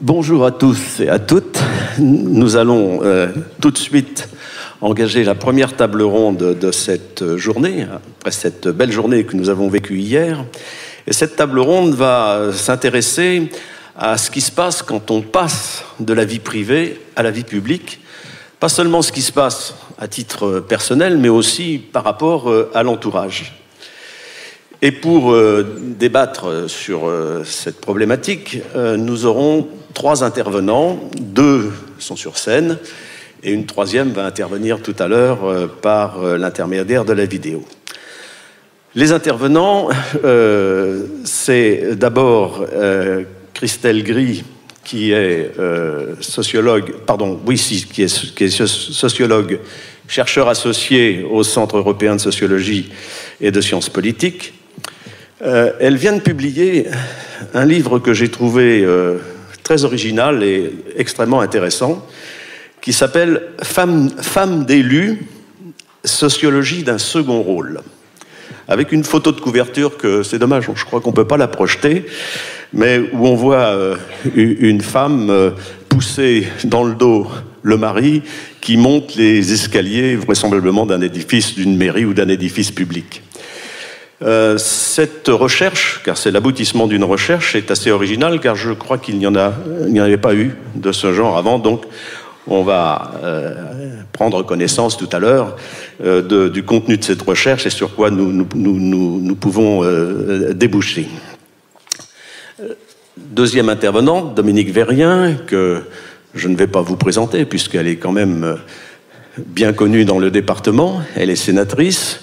Bonjour à tous et à toutes. Nous allons tout de suite engager la première table ronde de cette journée, après cette belle journée que nous avons vécue hier. Et cette table ronde va s'intéresser à ce qui se passe quand on passe de la vie privée à la vie publique. Pas seulement ce qui se passe à titre personnel, mais aussi par rapport à l'entourage. Et pour débattre sur cette problématique, nous aurons 3 intervenants. 2 sont sur scène et une 3e va intervenir tout à l'heure par l'intermédiaire de la vidéo. Les intervenants, c'est d'abord Christelle Gris, qui est sociologue, sociologue, chercheur associé au Centre européen de sociologie et de sciences politiques. Elle vient de publier un livre que j'ai trouvé très original et extrêmement intéressant, qui s'appelle « Femmes d'élus, sociologie d'un second rôle », avec une photo de couverture que c'est dommage, je crois qu'on ne peut pas la projeter, mais où on voit une femme pousser dans le dos le mari qui monte les escaliers, vraisemblablement d'un édifice, d'une mairie ou d'un édifice public. Cette recherche, car c'est l'aboutissement d'une recherche, est assez originale, car je crois qu'il n'y en avait pas eu de ce genre avant, donc on va prendre connaissance tout à l'heure du contenu de cette recherche et sur quoi nous pouvons déboucher. Deuxième intervenante, Dominique Verrien, que je ne vais pas vous présenter puisqu'elle est quand même bien connue dans le département. Elle est sénatrice.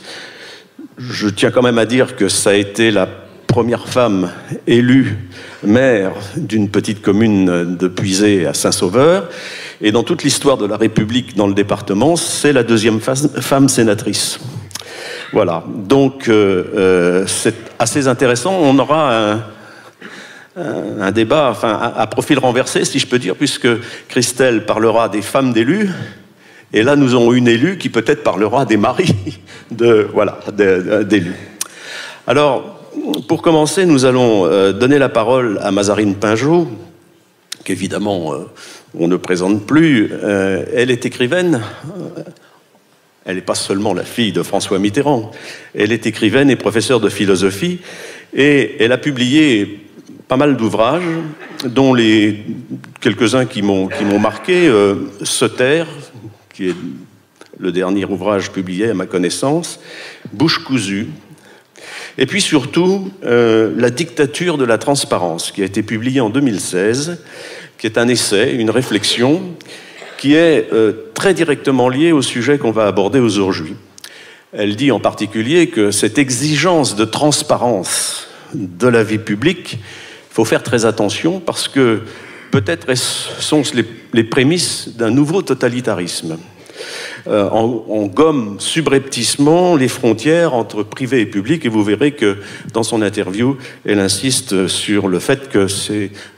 Je tiens quand même à dire que ça a été la première femme élue maire d'une petite commune de Puisé à Saint-Sauveur. Et dans toute l'histoire de la République dans le département, c'est la 2e femme sénatrice. Voilà, donc c'est assez intéressant. On aura un débat à profil renversé, si je peux dire, puisque Christelle parlera des femmes d'élus, et là nous aurons une élue qui peut-être parlera des maris d'élus. Alors, pour commencer, nous allons donner la parole à Mazarine Pinjot, qu'évidemment on ne présente plus. Elle est écrivaine. Elle n'est pas seulement la fille de François Mitterrand. Elle est écrivaine et professeure de philosophie. Et elle a publié pas mal d'ouvrages, dont les quelques-uns qui m'ont marqué. Se taire, qui est le dernier ouvrage publié à ma connaissance. Bouche cousue. Et puis surtout, La dictature de la transparence, qui a été publié en 2016, qui est un essai, une réflexion, qui est très directement liée au sujet qu'on va aborder aujourd'hui. Elle dit en particulier que cette exigence de transparence de la vie publique, il faut faire très attention parce que peut-être sont-ce les prémices d'un nouveau totalitarisme. On gomme subrepticement les frontières entre privé et public, et vous verrez que dans son interview, elle insiste sur le fait que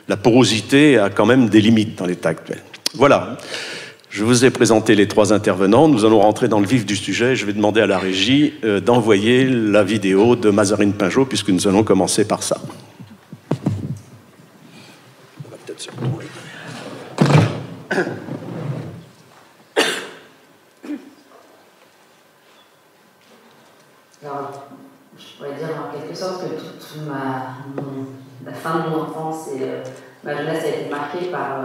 la porosité a quand même des limites dans l'état actuel. Voilà, je vous ai présenté les 3 intervenants. Nous allons rentrer dans le vif du sujet. Je vais demander à la régie d'envoyer la vidéo de Mazarine Pinjot, puisque nous allons commencer par ça. On va peut-être se retrouver. Alors, je pourrais dire en quelque sorte que toute la fin de mon enfance et ma jeunesse a été marquée par,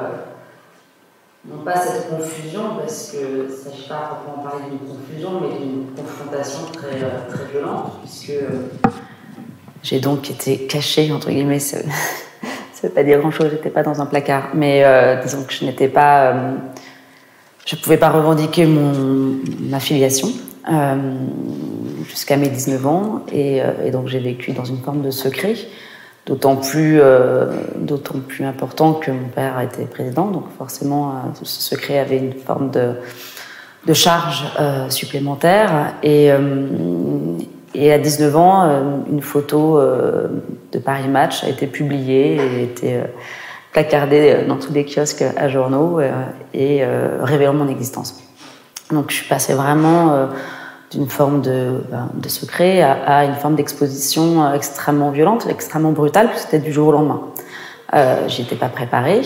non pas cette confusion, parce que il ne s'agit pas à proprement parler d'une confusion, mais d'une confrontation très, très violente, puisque j'ai donc été cachée, entre guillemets, ça ne veut pas dire grand-chose, je n'étais pas dans un placard, mais disons que je n'étais pas... je ne pouvais pas revendiquer ma filiation. Jusqu'à mes 19 ans, et donc j'ai vécu dans une forme de secret, d'autant plus important que mon père était président, donc forcément ce secret avait une forme de charge supplémentaire, et à 19 ans, une photo de Paris Match a été publiée et a été placardée dans tous les kiosques à journaux et révélant mon existence. Donc je suis passée vraiment d'une forme de secret à une forme d'exposition extrêmement violente, extrêmement brutale, puisque c'était du jour au lendemain. J'y étais pas préparée.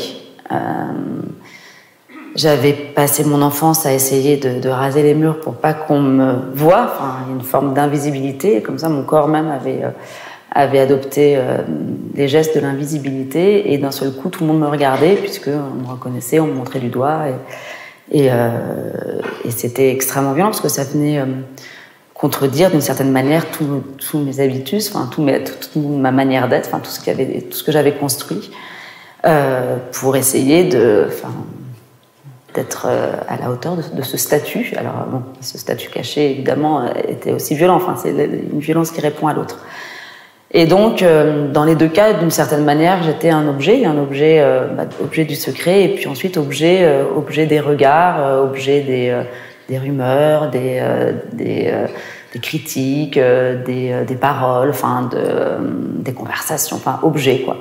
J'avais passé mon enfance à essayer de raser les murs pour pas qu'on me voie, enfin, une forme d'invisibilité. Comme ça, mon corps même avait adopté les gestes de l'invisibilité. Et d'un seul coup, tout le monde me regardait, puisqu'on me reconnaissait, on me montrait du doigt. Et c'était extrêmement violent, parce que ça venait contredire d'une certaine manière tous mes habitudes, enfin, toute ma manière d'être, enfin, tout ce que j'avais construit, pour essayer d'être à la hauteur de ce statut. Alors bon, ce statut caché, évidemment, était aussi violent. Enfin, c'est une violence qui répond à l'autre. Et donc, dans les deux cas, d'une certaine manière, j'étais un objet du secret, et puis ensuite objet des regards, objet des rumeurs, des critiques, des paroles, enfin, des conversations, enfin, objet, quoi.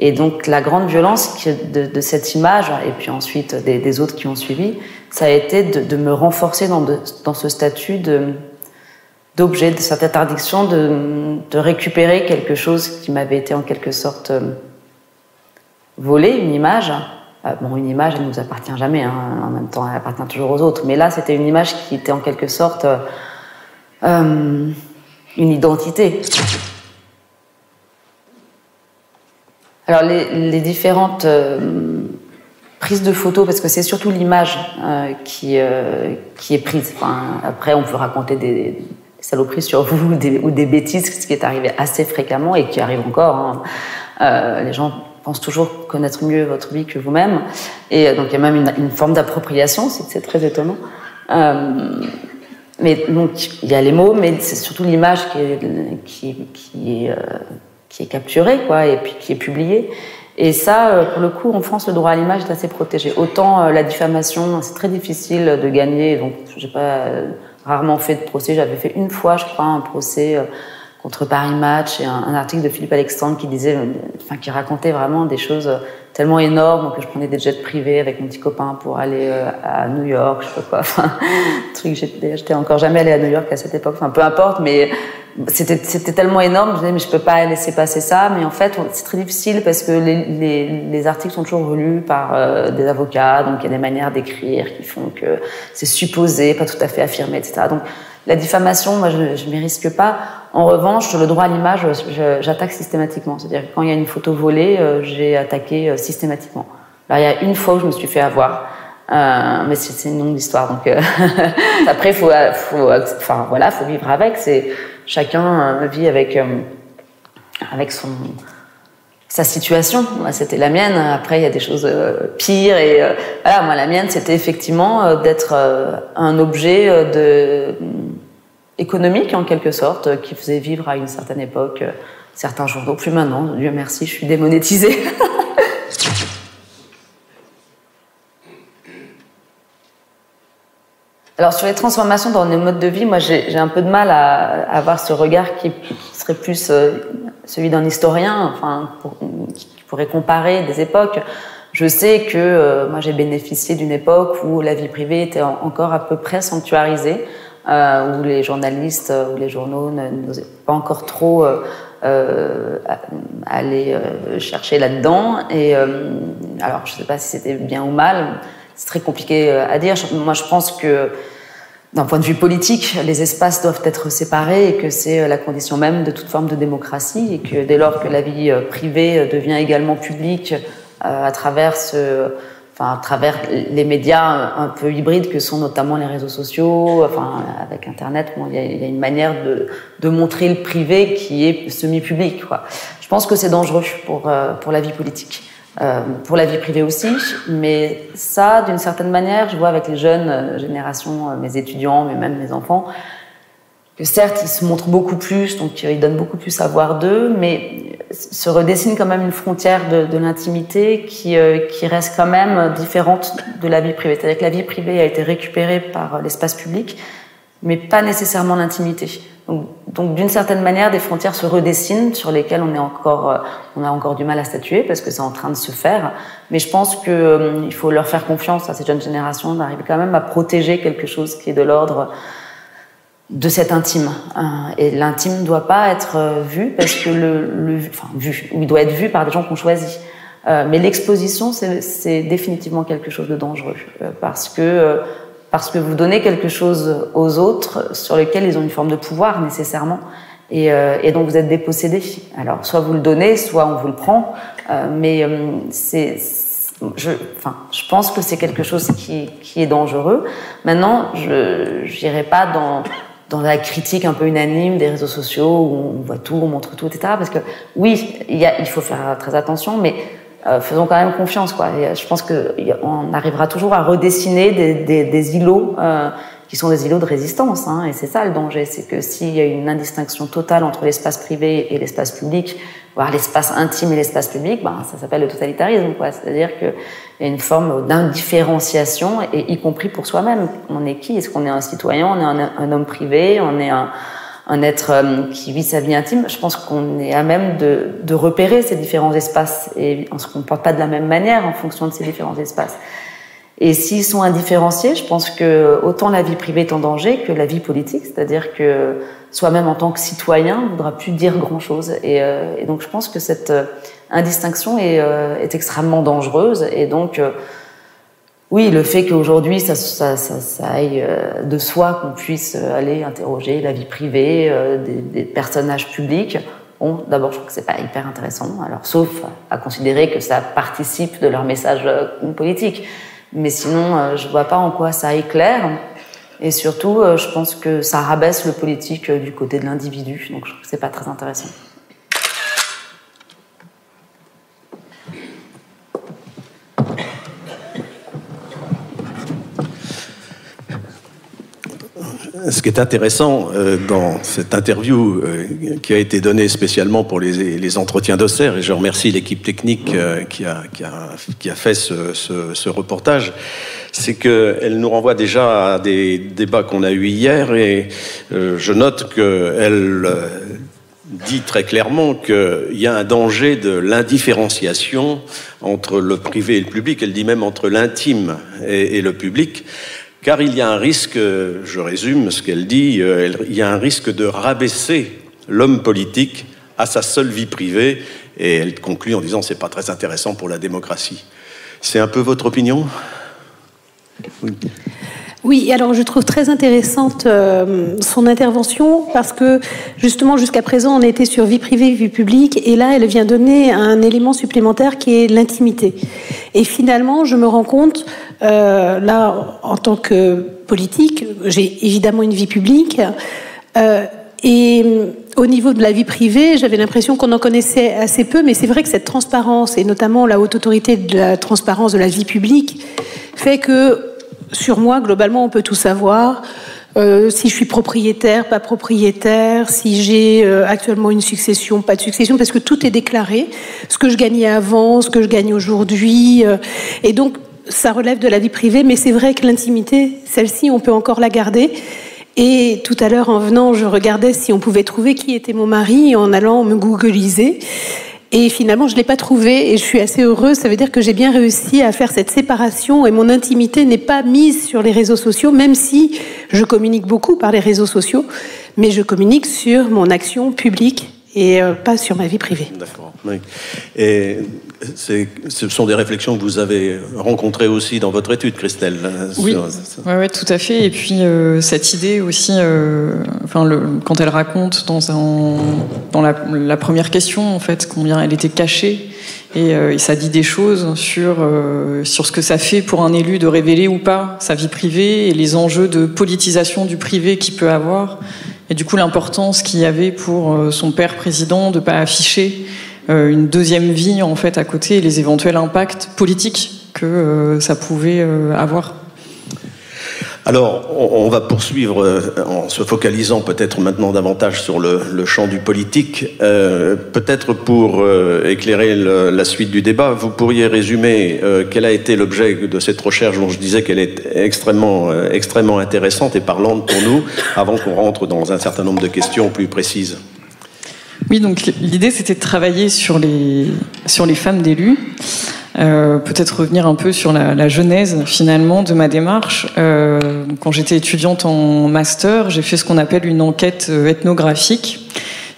Et donc, la grande violence de cette image, et puis ensuite des autres qui ont suivi, ça a été de me renforcer dans ce statut d'objet, de cette interdiction de récupérer quelque chose qui m'avait été en quelque sorte volé, une image. Bon, une image, elle ne nous appartient jamais, hein, en même temps, elle appartient toujours aux autres. Mais là, c'était une image qui était en quelque sorte une identité. Alors, les différentes prises de photos, parce que c'est surtout l'image qui est prise. Enfin, après, on peut raconter des saloperies sur vous ou des bêtises, ce qui est arrivé assez fréquemment et qui arrive encore. Hein. Les gens pensent toujours connaître mieux votre vie que vous-même. Et donc, il y a même une forme d'appropriation, c'est très étonnant. Mais donc, il y a les mots, mais c'est surtout l'image qui est capturée, quoi, et puis qui est publiée. Et ça, pour le coup, en France, le droit à l'image est assez protégé. Autant la diffamation, c'est très difficile de gagner. Donc, j'ai pas rarement fait de procès. J'avais fait une fois, je crois, un procès contre Paris Match, et un article de Philippe Alexandre qui racontait vraiment des choses tellement énormes que je prenais des jets privés avec mon petit copain pour aller à New York, je sais pas quoi. Enfin, truc, j'étais encore jamais allée à New York à cette époque. Enfin, peu importe, mais c'était tellement énorme. Je me disais, mais je peux pas laisser passer ça. Mais en fait, c'est très difficile parce que les articles sont toujours relus par des avocats. Donc, il y a des manières d'écrire qui font que c'est supposé, pas tout à fait affirmé, etc. Donc, la diffamation, moi, je m'y risque pas. En revanche, sur le droit à l'image, j'attaque systématiquement. C'est-à-dire que quand il y a une photo volée, j'ai attaqué systématiquement. Alors, il y a une fois où je me suis fait avoir, mais c'est une longue histoire. Donc après, faut vivre avec. Chacun vit avec sa situation. Moi, c'était la mienne. Après, il y a des choses pires. Et voilà, moi, la mienne, c'était effectivement d'être un objet économique, en quelque sorte, qui faisait vivre à une certaine époque certains journaux. Plus maintenant, Dieu merci, je suis démonétisée. Alors, sur les transformations dans nos modes de vie, moi, j'ai un peu de mal à avoir ce regard qui serait plus celui d'un historien, enfin, qui pourrait comparer des époques. Je sais que moi, j'ai bénéficié d'une époque où la vie privée était encore à peu près sanctuarisée, où les journalistes ou les journaux n'osaient pas encore trop aller chercher là-dedans. Et alors, je ne sais pas si c'était bien ou mal, c'est très compliqué à dire. Moi, je pense que d'un point de vue politique, les espaces doivent être séparés et que c'est la condition même de toute forme de démocratie, et que dès lors que la vie privée devient également publique à travers les médias un peu hybrides que sont notamment les réseaux sociaux, enfin, avec Internet, bon, il y a une manière de montrer le privé qui est semi-public, quoi. Je pense que c'est dangereux pour la vie politique. Pour la vie privée aussi, mais ça, d'une certaine manière, je vois avec les jeunes générations, mes étudiants, mais même mes enfants, que certes, ils se montrent beaucoup plus, donc ils donnent beaucoup plus à voir d'eux, mais se redessine quand même une frontière de l'intimité qui reste quand même différente de la vie privée. C'est-à-dire que la vie privée a été récupérée par l'espace public, mais pas nécessairement l'intimité. Donc d'une certaine manière, des frontières se redessinent sur lesquelles on a encore du mal à statuer parce que c'est en train de se faire. Mais je pense qu'il faut leur faire confiance à ces jeunes générations d'arriver quand même à protéger quelque chose qui est de l'ordre de cet intime. Et l'intime ne doit pas être vu parce que il doit être vu par des gens qu'on choisit. Mais l'exposition, c'est définitivement quelque chose de dangereux, parce que vous donnez quelque chose aux autres sur lequel ils ont une forme de pouvoir nécessairement, et donc vous êtes dépossédé. Alors soit vous le donnez, soit on vous le prend, mais je pense que c'est quelque chose qui est dangereux. Maintenant, je n'irai pas dans la critique un peu unanime des réseaux sociaux où on voit tout, on montre tout, etc. Parce que oui, il faut faire très attention, mais faisons quand même confiance, quoi. Et je pense qu'on arrivera toujours à redessiner des îlots qui sont des îlots de résistance, hein, et c'est ça le danger, c'est que s'il y a une indistinction totale entre l'espace privé et l'espace public, voire l'espace intime et l'espace public, ça s'appelle le totalitarisme, quoi. C'est-à-dire qu'il y a une forme d'indifférenciation, et y compris pour soi-même. On est qui? Est-ce qu'on est un citoyen? On est un homme privé? On est un être qui vit sa vie intime? Je pense qu'on est à même de repérer ces différents espaces, et on ne se comporte pas de la même manière en fonction de ces différents espaces. Et s'ils sont indifférenciés, je pense que autant la vie privée est en danger que la vie politique, c'est-à-dire que soi-même en tant que citoyen ne voudra plus dire grand-chose. Et donc je pense que cette indistinction est extrêmement dangereuse. Et donc, oui, le fait qu'aujourd'hui ça aille de soi qu'on puisse aller interroger la vie privée des personnages publics, bon, d'abord je trouve que c'est pas hyper intéressant, alors sauf à considérer que ça participe de leur message politique. Mais sinon, je vois pas en quoi ça éclaire. Et surtout, je pense que ça rabaisse le politique du côté de l'individu. Donc, je trouve que c'est pas très intéressant. Ce qui est intéressant dans cette interview qui a été donnée spécialement pour les entretiens d'Auxerre, et je remercie l'équipe technique qui a fait ce reportage, c'est qu'elle nous renvoie déjà à des débats qu'on a eus hier, et je note qu'elle dit très clairement qu'il y a un danger de l'indifférenciation entre le privé et le public. Elle dit même entre l'intime et le public. Car il y a un risque, je résume ce qu'elle dit, il y a un risque de rabaisser l'homme politique à sa seule vie privée, et elle conclut en disant « c'est pas très intéressant pour la démocratie ». C'est un peu votre opinion ? Oui. Oui, alors je trouve très intéressante son intervention, parce que justement jusqu'à présent on était sur vie privée, vie publique, et là elle vient donner un élément supplémentaire qui est l'intimité. Et finalement je me rends compte, là en tant que politique, j'ai évidemment une vie publique, et au niveau de la vie privée, j'avais l'impression qu'on en connaissait assez peu, mais c'est vrai que cette transparence, et notamment la haute autorité de la transparence de la vie publique, fait que sur moi, globalement, on peut tout savoir. Si je suis propriétaire, pas propriétaire, si j'ai actuellement une succession, pas de succession, parce que tout est déclaré. Ce que je gagnais avant, ce que je gagne aujourd'hui. Et donc, ça relève de la vie privée, mais c'est vrai que l'intimité, celle-ci, on peut encore la garder. Et tout à l'heure, en venant, je regardais si on pouvait trouver qui était mon mari en allant me googliser. Et finalement, je ne l'ai pas trouvé, et je suis assez heureuse. Ça veut dire que j'ai bien réussi à faire cette séparation, et mon intimité n'est pas mise sur les réseaux sociaux, même si je communique beaucoup par les réseaux sociaux, mais je communique sur mon action publique et pas sur ma vie privée. D'accord. Oui. Et ce sont des réflexions que vous avez rencontrées aussi dans votre étude, Christelle. Oui, ouais, tout à fait. Et puis cette idée aussi, quand elle raconte dans la première question, en fait, combien elle était cachée, et ça dit des choses sur ce que ça fait pour un élu de révéler ou pas sa vie privée, et les enjeux de politisation du privé qu'il peut avoir, et du coup l'importance qu'il y avait pour son père président de pas afficher une deuxième vie en fait à côté, et les éventuels impacts politiques que ça pouvait avoir. Alors, on va poursuivre en se focalisant peut-être maintenant davantage sur le champ du politique. Peut-être pour éclairer la suite du débat, vous pourriez résumer quel a été l'objet de cette recherche dont je disais qu'elle est extrêmement intéressante et parlante pour nous, avant qu'on rentre dans un certain nombre de questions plus précises. Oui, donc l'idée c'était de travailler sur les femmes d'élus. Peut-être revenir un peu sur la genèse finalement de ma démarche. Quand j'étais étudiante en master, j'ai fait ce qu'on appelle une enquête ethnographique.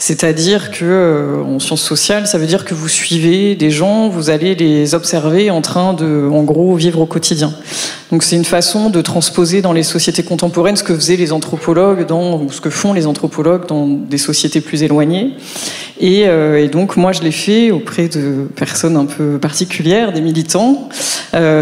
C'est-à-dire que en sciences sociales, ça veut dire que vous suivez des gens, vous allez les observer en train de, en gros, vivre au quotidien. Donc c'est une façon de transposer dans les sociétés contemporaines ce que faisaient les anthropologues ou ce que font les anthropologues dans des sociétés plus éloignées. Et donc moi je l'ai fait auprès de personnes un peu particulières, des militants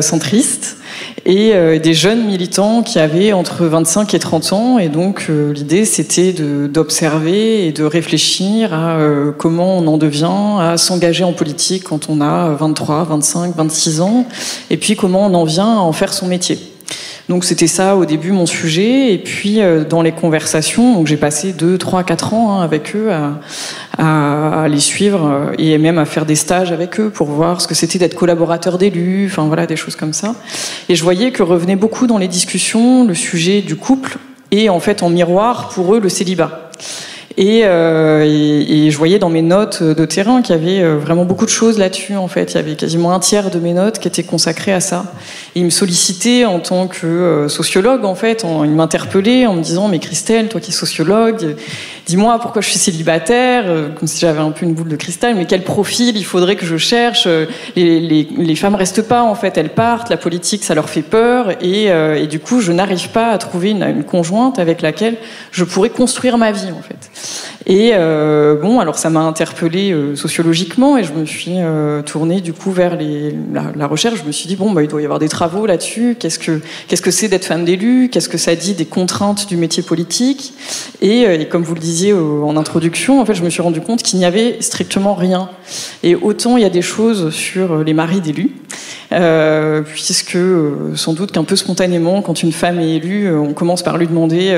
centristes et des jeunes militants qui avaient entre 25 et 30 ans. Et donc l'idée c'était d'observer et de réfléchir à comment on en devient à s'engager en politique quand on a 23, 25, 26 ans, et puis comment on en vient à en faire son métier. Donc c'était ça au début mon sujet, et puis dans les conversations, donc j'ai passé 2, 3, 4 ans avec eux à les suivre et même à faire des stages avec eux pour voir ce que c'était d'être collaborateur d'élus, enfin voilà, des choses comme ça. Et je voyais que revenait beaucoup dans les discussions le sujet du couple et en fait en miroir pour eux le célibat. Et je voyais dans mes notes de terrain qu'il y avait vraiment beaucoup de choses là-dessus, en fait. Il y avait quasiment un tiers de mes notes qui étaient consacrées à ça. Et ils me sollicitaient en tant que sociologue, en fait. Ils m'interpellaient en me disant « Mais Christelle, toi qui es sociologue, dis-moi pourquoi je suis célibataire ?» Comme si j'avais un peu une boule de cristal. « Mais quel profil il faudrait que je cherche ?» Les femmes restent pas, en fait. Elles partent. La politique, ça leur fait peur. Et du coup, je n'arrive pas à trouver une conjointe avec laquelle je pourrais construire ma vie, en fait. Et alors ça m'a interpellée sociologiquement et je me suis tournée du coup vers la recherche. Je me suis dit il doit y avoir des travaux là-dessus. Qu'est-ce que c'est d'être femme d'élu ? Qu'est-ce que ça dit des contraintes du métier politique ? Et comme vous le disiez en introduction, en fait, je me suis rendu compte qu'il n'y avait strictement rien. Et autant il y a des choses sur les maris d'élus. Puisque sans doute qu'un peu spontanément, quand une femme est élue, on commence par lui demander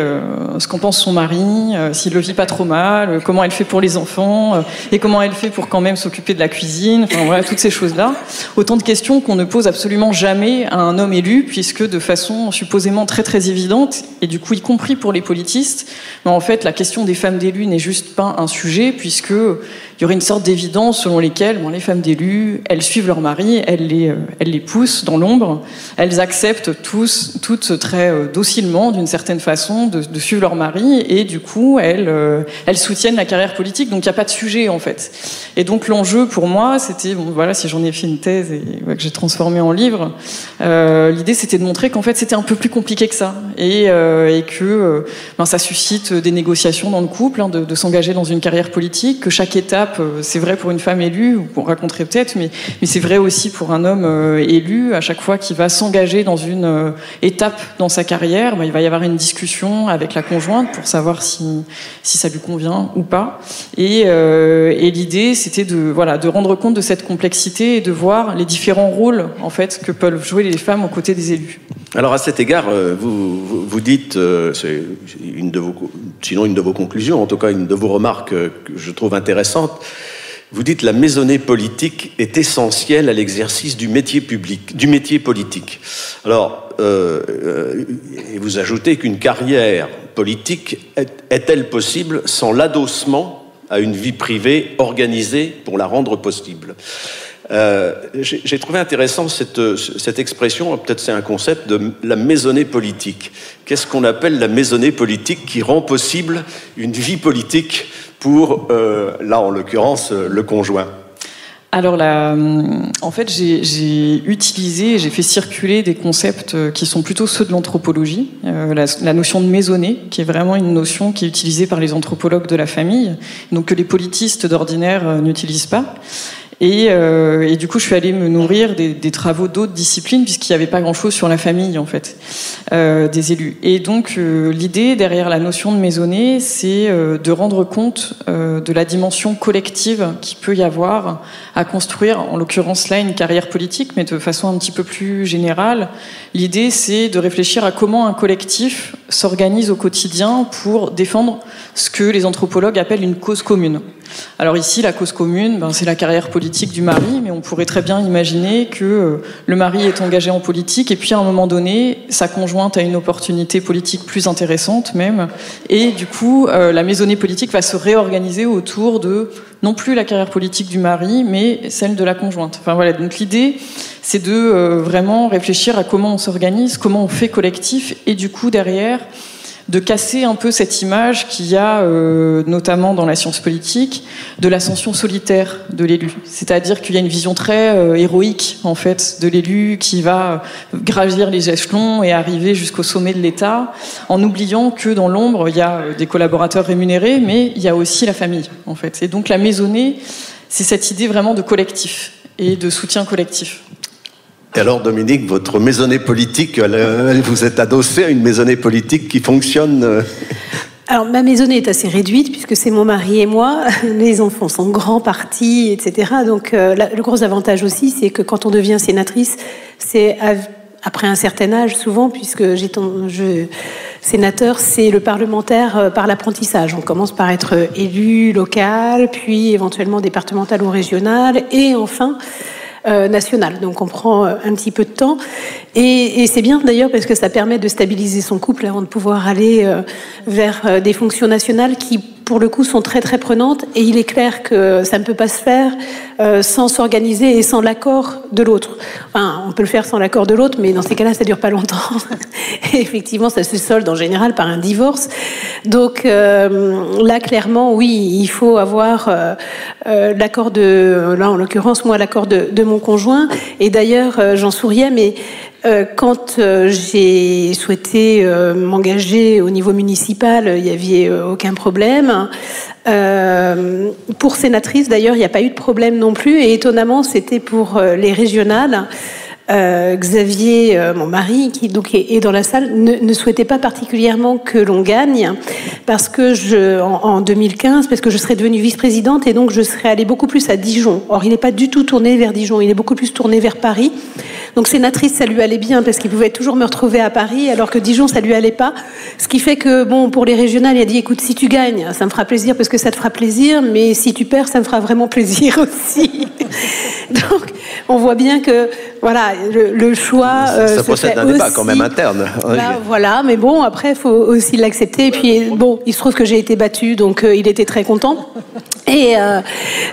ce qu'en pense son mari, s'il le vit pas trop mal, comment elle fait pour les enfants, et comment elle fait pour quand même s'occuper de la cuisine, enfin voilà, toutes ces choses-là. Autant de questions qu'on ne pose absolument jamais à un homme élu, puisque de façon supposément très très évidente, et du coup y compris pour les politistes, mais en fait la question des femmes d'élus n'est juste pas un sujet, puisque il y aurait une sorte d'évidence selon lesquelles les femmes d'élus, elles suivent leur mari, elles les poussent dans l'ombre, elles acceptent toutes très docilement, d'une certaine façon, de suivre leur mari, et du coup, elles soutiennent la carrière politique, donc il n'y a pas de sujet, en fait. Et donc l'enjeu, pour moi, c'était, si j'en ai fait une thèse et que j'ai transformée en livre, l'idée, c'était de montrer qu'en fait, c'était un peu plus compliqué que ça, et que ça suscite des négociations dans le couple, de s'engager dans une carrière politique, que chaque étape, c'est vrai pour une femme élue, ou on raconterait peut-être, mais c'est vrai aussi pour un homme élu. À chaque fois qu'il va s'engager dans une étape dans sa carrière, il va y avoir une discussion avec la conjointe pour savoir si ça lui convient ou pas. Et l'idée, c'était de rendre compte de cette complexité et de voir les différents rôles en fait que peuvent jouer les femmes aux côtés des élus. Alors à cet égard, vous dites, c'est une de vos conclusions, en tout cas une de vos remarques que je trouve intéressante. Vous dites la maisonnée politique est essentielle à l'exercice du métier politique. Alors, et vous ajoutez qu'une carrière politique est-elle possible sans l'adossement à une vie privée organisée pour la rendre possible ? J'ai trouvé intéressant cette expression, peut-être c'est un concept de la maisonnée politique. Qu'est-ce qu'on appelle la maisonnée politique qui rend possible une vie politique pour, là en l'occurrence, le conjoint? Alors en fait, j'ai fait circuler des concepts qui sont plutôt ceux de l'anthropologie. La notion de maisonnée, qui est vraiment une notion qui est utilisée par les anthropologues de la famille, donc que les politistes d'ordinaire n'utilisent pas. Et du coup, je suis allée me nourrir des travaux d'autres disciplines, puisqu'il n'y avait pas grand-chose sur la famille, en fait, des élus. Et donc, l'idée derrière la notion de maisonnée, c'est de rendre compte de la dimension collective qu'il peut y avoir à construire, en l'occurrence là, une carrière politique, mais de façon un petit peu plus générale. L'idée, c'est de réfléchir à comment un collectif s'organise au quotidien pour défendre ce que les anthropologues appellent une cause commune. Alors ici, la cause commune, c'est la carrière politique du mari, mais on pourrait très bien imaginer que le mari est engagé en politique et puis à un moment donné, sa conjointe a une opportunité politique plus intéressante même, et du coup, la maisonnée politique va se réorganiser autour de non plus la carrière politique du mari, mais celle de la conjointe. Enfin voilà, donc l'idée, c'est de vraiment réfléchir à comment on s'organise, comment on fait collectif, et du coup derrière, de casser un peu cette image qu'il y a, notamment dans la science politique, de l'ascension solitaire de l'élu. C'est-à-dire qu'il y a une vision très héroïque, en fait, de l'élu qui va gravir les échelons et arriver jusqu'au sommet de l'État, en oubliant que dans l'ombre, il y a des collaborateurs rémunérés, mais il y a aussi la famille, en fait. Et donc la maisonnée, c'est cette idée vraiment de collectif et de soutien collectif. Et alors, Dominique, votre maisonnée politique, vous êtes adossée à une maisonnée politique qui fonctionne Alors, ma maisonnée est assez réduite, puisque c'est mon mari et moi. Les enfants sont grands partis, etc. Donc, le gros avantage aussi, c'est que quand on devient sénatrice, c'est après un certain âge, souvent, puisque sénateur, c'est le parlementaire par l'apprentissage. On commence par être élu local, puis éventuellement départemental ou régional, et enfin national. Donc on prend un petit peu de temps. Et c'est bien d'ailleurs parce que ça permet de stabiliser son couple avant de pouvoir aller vers des fonctions nationales qui, pour le coup, sont très très prenantes. Et il est clair que ça ne peut pas se faire sans s'organiser et sans l'accord de l'autre. Enfin, on peut le faire sans l'accord de l'autre, mais dans ces cas-là, ça dure pas longtemps. Et effectivement, ça se solde en général par un divorce. Donc là, clairement, oui, il faut avoir l'accord là en l'occurrence, moi, l'accord de mon conjoint. Et d'ailleurs, j'en souriais, mais quand j'ai souhaité m'engager au niveau municipal, il n'y avait aucun problème. Pour sénatrice, d'ailleurs, il n'y a pas eu de problème non plus. Et étonnamment, c'était pour les régionales. Xavier, mon mari, qui donc est dans la salle, ne souhaitait pas particulièrement que l'on gagne, parce que en 2015, parce que je serais devenue vice-présidente et donc je serais allée beaucoup plus à Dijon. Or, il n'est pas du tout tourné vers Dijon, il est beaucoup plus tourné vers Paris. Donc sénatrice, ça lui allait bien parce qu'il pouvait toujours me retrouver à Paris, alors que Dijon, ça lui allait pas. Ce qui fait que, bon, pour les régionales, il a dit, écoute, si tu gagnes, ça me fera plaisir parce que ça te fera plaisir, mais si tu perds, ça me fera vraiment plaisir aussi. Donc, on voit bien que, voilà, le choix ça possède un débat quand même interne. Là, voilà, mais bon, après, il faut aussi l'accepter. Et puis, bon, il se trouve que j'ai été battue, donc il était très content. Et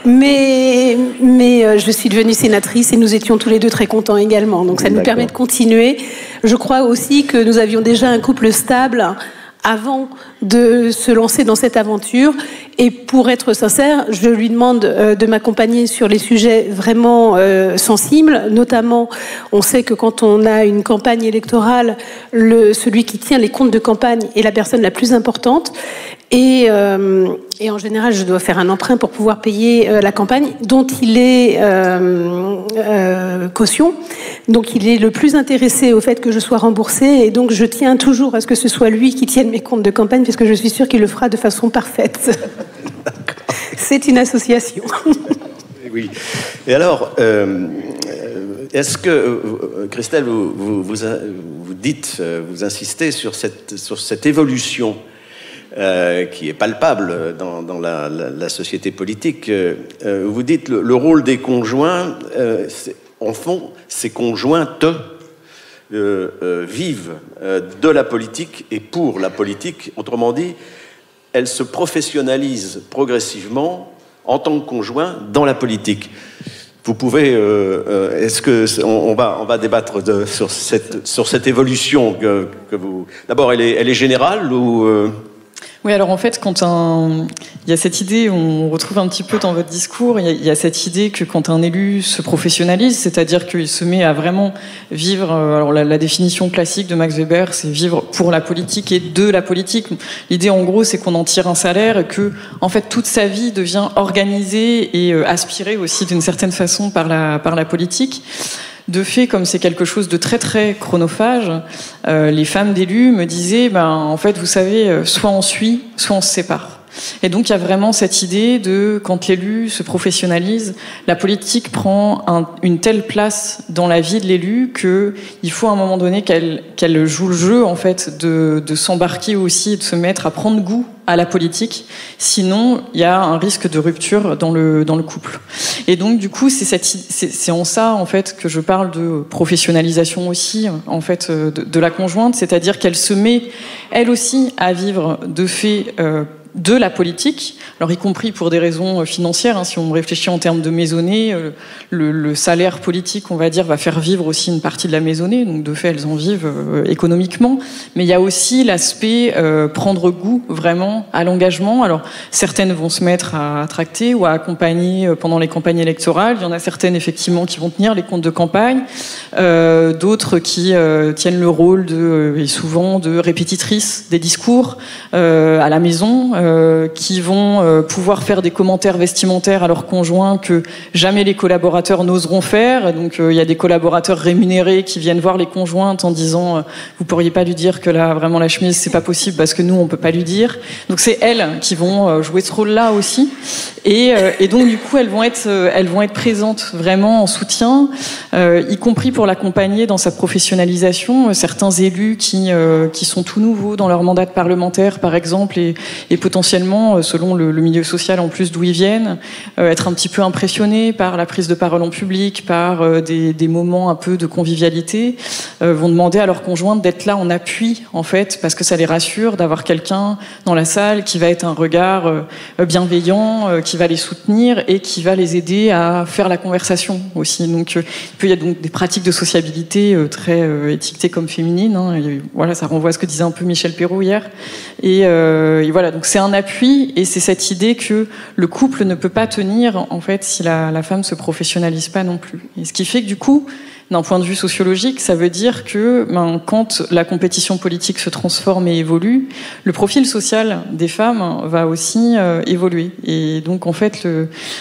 mais je suis devenue sénatrice et nous étions tous les deux très contents également. Donc ça nous permet de continuer. Je crois aussi que nous avions déjà un couple stable avant de se lancer dans cette aventure. Et pour être sincère, je lui demande de m'accompagner sur les sujets vraiment sensibles. Notamment, on sait que quand on a une campagne électorale, celui qui tient les comptes de campagne est la personne la plus importante. Et en général, je dois faire un emprunt pour pouvoir payer la campagne, dont il est caution. Donc, il est le plus intéressé au fait que je sois remboursée. Et donc, je tiens toujours à ce que ce soit lui qui tienne mes comptes de campagne, parce que je suis sûre qu'il le fera de façon parfaite. C'est une association. Oui. Et alors, est-ce que, Christelle, vous dites, vous insistez sur cette évolution qui est palpable dans la société politique. Vous dites le rôle des conjoints, en fond, ces conjointes vivent de la politique et pour la politique. Autrement dit, elles se professionnalisent progressivement en tant que conjoints dans la politique. Vous pouvez, est-ce que on va débattre sur cette évolution que vous. D'abord, elle est générale ou Oui, alors en fait, quand il y a cette idée, on retrouve un petit peu dans votre discours, il y a cette idée que quand un élu se professionnalise, c'est-à-dire qu'il se met à vraiment vivre, alors la définition classique de Max Weber, c'est vivre pour la politique et de la politique. L'idée, en gros, c'est qu'on en tire un salaire et que, en fait, toute sa vie devient organisée et aspirée aussi d'une certaine façon par la politique. De fait, comme c'est quelque chose de très très chronophage, les femmes d'élus me disaient, en fait, vous savez, soit on suit, soit on se sépare. Et donc il y a vraiment cette idée de, quand l'élu se professionnalise, la politique prend une telle place dans la vie de l'élu qu'il faut à un moment donné qu'elle joue le jeu, en fait, de s'embarquer aussi, de se mettre à prendre goût à la politique. Sinon, il y a un risque de rupture dans le couple. Et donc, du coup, c'est en ça, en fait, que je parle de professionnalisation aussi, en fait, de la conjointe, c'est-à-dire qu'elle se met, elle aussi, à vivre de fait de la politique, alors y compris pour des raisons financières, hein, si on réfléchit en termes de maisonnée, le salaire politique, on va dire, va faire vivre aussi une partie de la maisonnée, donc de fait elles en vivent économiquement, mais il y a aussi l'aspect prendre goût vraiment à l'engagement. Alors certaines vont se mettre à tracter ou à accompagner pendant les campagnes électorales, il y en a certaines effectivement qui vont tenir les comptes de campagne, d'autres qui tiennent le rôle et souvent de répétitrices des discours à la maison, qui vont pouvoir faire des commentaires vestimentaires à leurs conjoints que jamais les collaborateurs n'oseront faire. Donc il y a des collaborateurs rémunérés qui viennent voir les conjointes en disant vous pourriez pas lui dire que là vraiment la chemise c'est pas possible parce que nous on peut pas lui dire. Donc c'est elles qui vont jouer ce rôle-là aussi. Et donc du coup elles vont être présentes vraiment en soutien, y compris pour l'accompagner dans sa professionnalisation. Certains élus qui sont tout nouveaux dans leur mandat de parlementaire par exemple et potentiellement selon le milieu social en plus d'où ils viennent, être un petit peu impressionnés par la prise de parole en public, par des moments un peu de convivialité, vont demander à leur conjointe d'être là en appui en fait parce que ça les rassure d'avoir quelqu'un dans la salle qui va être un regard bienveillant, qui va les soutenir et qui va les aider à faire la conversation aussi. Donc il peut y avoir donc des pratiques de sociabilité très étiquetées comme féminines, hein, et voilà, ça renvoie à ce que disait un peu Michel Perrault hier. Et voilà, donc c'est un appui et c'est cette idée que le couple ne peut pas tenir en fait si la femme se professionnalise pas non plus. Et ce qui fait que du coup, d'un point de vue sociologique, ça veut dire que quand la compétition politique se transforme et évolue, le profil social des femmes va aussi évoluer. Et donc en fait,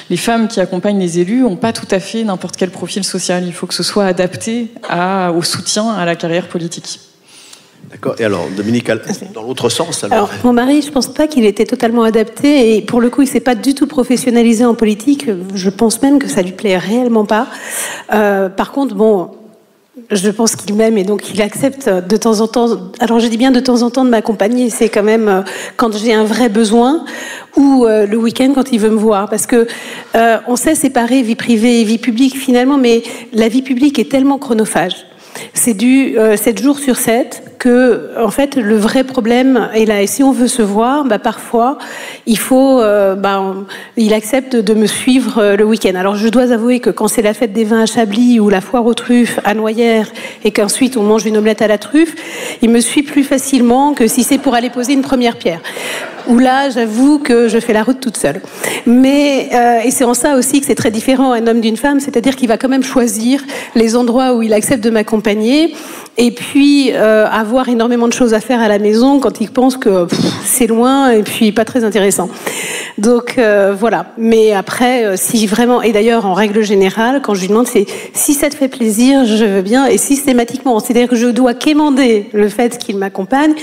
les femmes qui accompagnent les élus n'ont pas tout à fait n'importe quel profil social. Il faut que ce soit adapté au soutien à la carrière politique. D'accord. Et alors, Dominique, dans l'autre sens alors, mon mari, je pense pas qu'il était totalement adapté et pour le coup, il s'est pas du tout professionnalisé en politique. Je pense même que ça lui plaît réellement pas. Par contre, bon, je pense qu'il m'aime et donc il accepte de temps en temps. Alors, je dis bien de temps en temps de m'accompagner. C'est quand même quand j'ai un vrai besoin ou le week-end quand il veut me voir, parce que on sait séparer vie privée et vie publique finalement, mais la vie publique est tellement chronophage. C'est du 7 jours sur 7 que, en fait, le vrai problème est là. Et si on veut se voir, parfois, il faut, il accepte de me suivre le week-end. Alors, je dois avouer que quand c'est la fête des vins à Chablis ou la foire aux truffes à Noyères et qu'ensuite on mange une omelette à la truffe, il me suit plus facilement que si c'est pour aller poser une première pierre. Où là, j'avoue que je fais la route toute seule. Mais, et c'est en ça aussi que c'est très différent un homme d'une femme, c'est-à-dire qu'il va quand même choisir les endroits où il accepte de m'accompagner et puis avoir énormément de choses à faire à la maison quand il pense que c'est loin et puis pas très intéressant. Donc voilà. Mais après, si vraiment, et d'ailleurs en règle générale, quand je lui demande, c'est si ça te fait plaisir, je veux bien, et systématiquement, c'est-à-dire que je dois quémander le fait qu'il m'accompagne,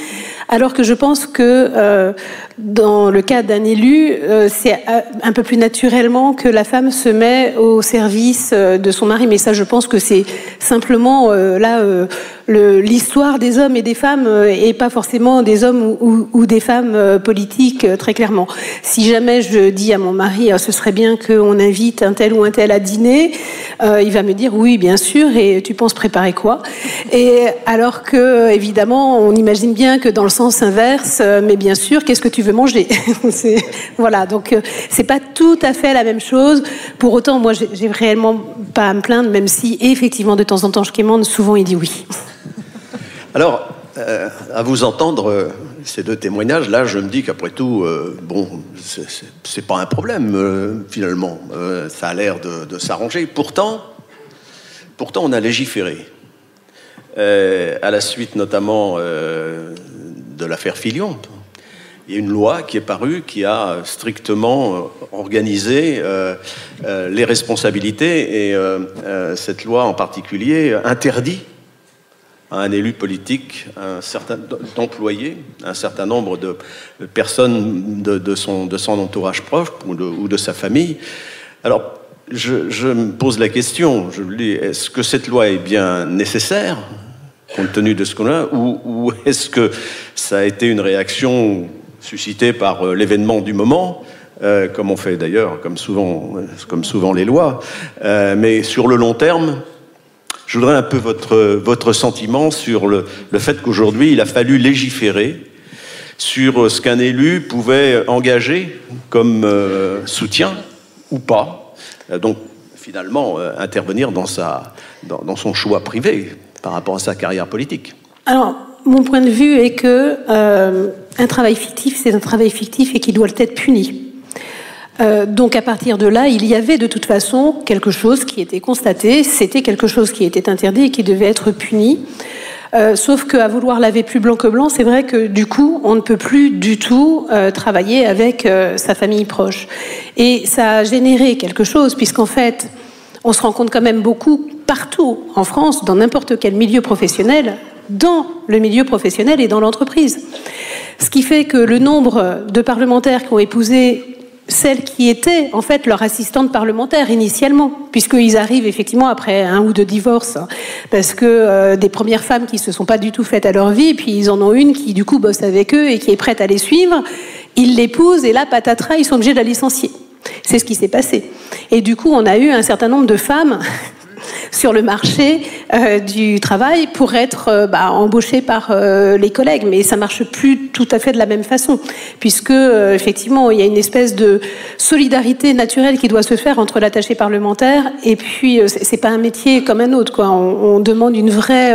alors que je pense que dans le cas d'un élu, c'est un peu plus naturellement que la femme se met au service de son mari. Mais ça, je pense que c'est simplement l'histoire des hommes et des femmes et pas forcément des hommes ou des femmes politiques, très clairement. Si jamais je dis à mon mari ce serait bien qu'on invite un tel ou un tel à dîner, il va me dire oui, bien sûr, et tu penses préparer quoi? Et alors que, évidemment, on imagine bien que dans le sens inverse, mais bien sûr, qu'est-ce que tu veux manger? Voilà, donc c'est pas tout à fait la même chose. Pour autant, moi, j'ai réellement pas à me plaindre, même si effectivement de temps en temps je quémande, souvent il dit oui. Alors, à vous entendre ces deux témoignages, là, je me dis qu'après tout, c'est pas un problème finalement. Ça a l'air de s'arranger. Pourtant, on a légiféré à la suite notamment de l'affaire Fillon. Il y a une loi qui est parue qui a strictement organisé les responsabilités et cette loi en particulier interdit à un élu politique, un certain employé, un certain nombre de personnes de son entourage proche ou de sa famille. Alors, je me pose la question, je me dis, est-ce que cette loi est bien nécessaire compte tenu de ce qu'on a, ou est-ce que ça a été une réaction suscitée par l'événement du moment, comme on fait d'ailleurs, comme souvent les lois, mais sur le long terme, je voudrais un peu votre sentiment sur le fait qu'aujourd'hui, il a fallu légiférer sur ce qu'un élu pouvait engager comme soutien ou pas. Donc, finalement, intervenir dans son choix privé par rapport à sa carrière politique. Alors, mon point de vue est que un travail fictif, c'est un travail fictif et qui doit être puni. Donc à partir de là, il y avait de toute façon quelque chose qui était constaté, c'était quelque chose qui était interdit et qui devait être puni. Sauf qu'à vouloir laver plus blanc que blanc, c'est vrai que du coup, on ne peut plus du tout travailler avec sa famille proche. Et ça a généré quelque chose, puisqu'en fait, on se rend compte quand même beaucoup, partout en France, dans n'importe quel milieu professionnel, dans le milieu professionnel et dans l'entreprise. Ce qui fait que le nombre de parlementaires qui ont épousé celle qui était en fait leur assistante parlementaire initialement, puisqu'ils arrivent effectivement après 1 ou 2 divorces, parce que des premières femmes qui se sont pas du tout faites à leur vie, puis ils en ont une qui du coup bosse avec eux et qui est prête à les suivre, ils l'épousent et là patatras, ils sont obligés de la licencier. C'est ce qui s'est passé. Et du coup, on a eu un certain nombre de femmes sur le marché du travail pour être embauchées par les collègues. Mais ça marche plus tout à fait de la même façon, puisque effectivement, il y a une espèce de solidarité naturelle qui doit se faire entre l'attaché parlementaire et puis c'est pas un métier comme un autre, quoi. On demande une vraie...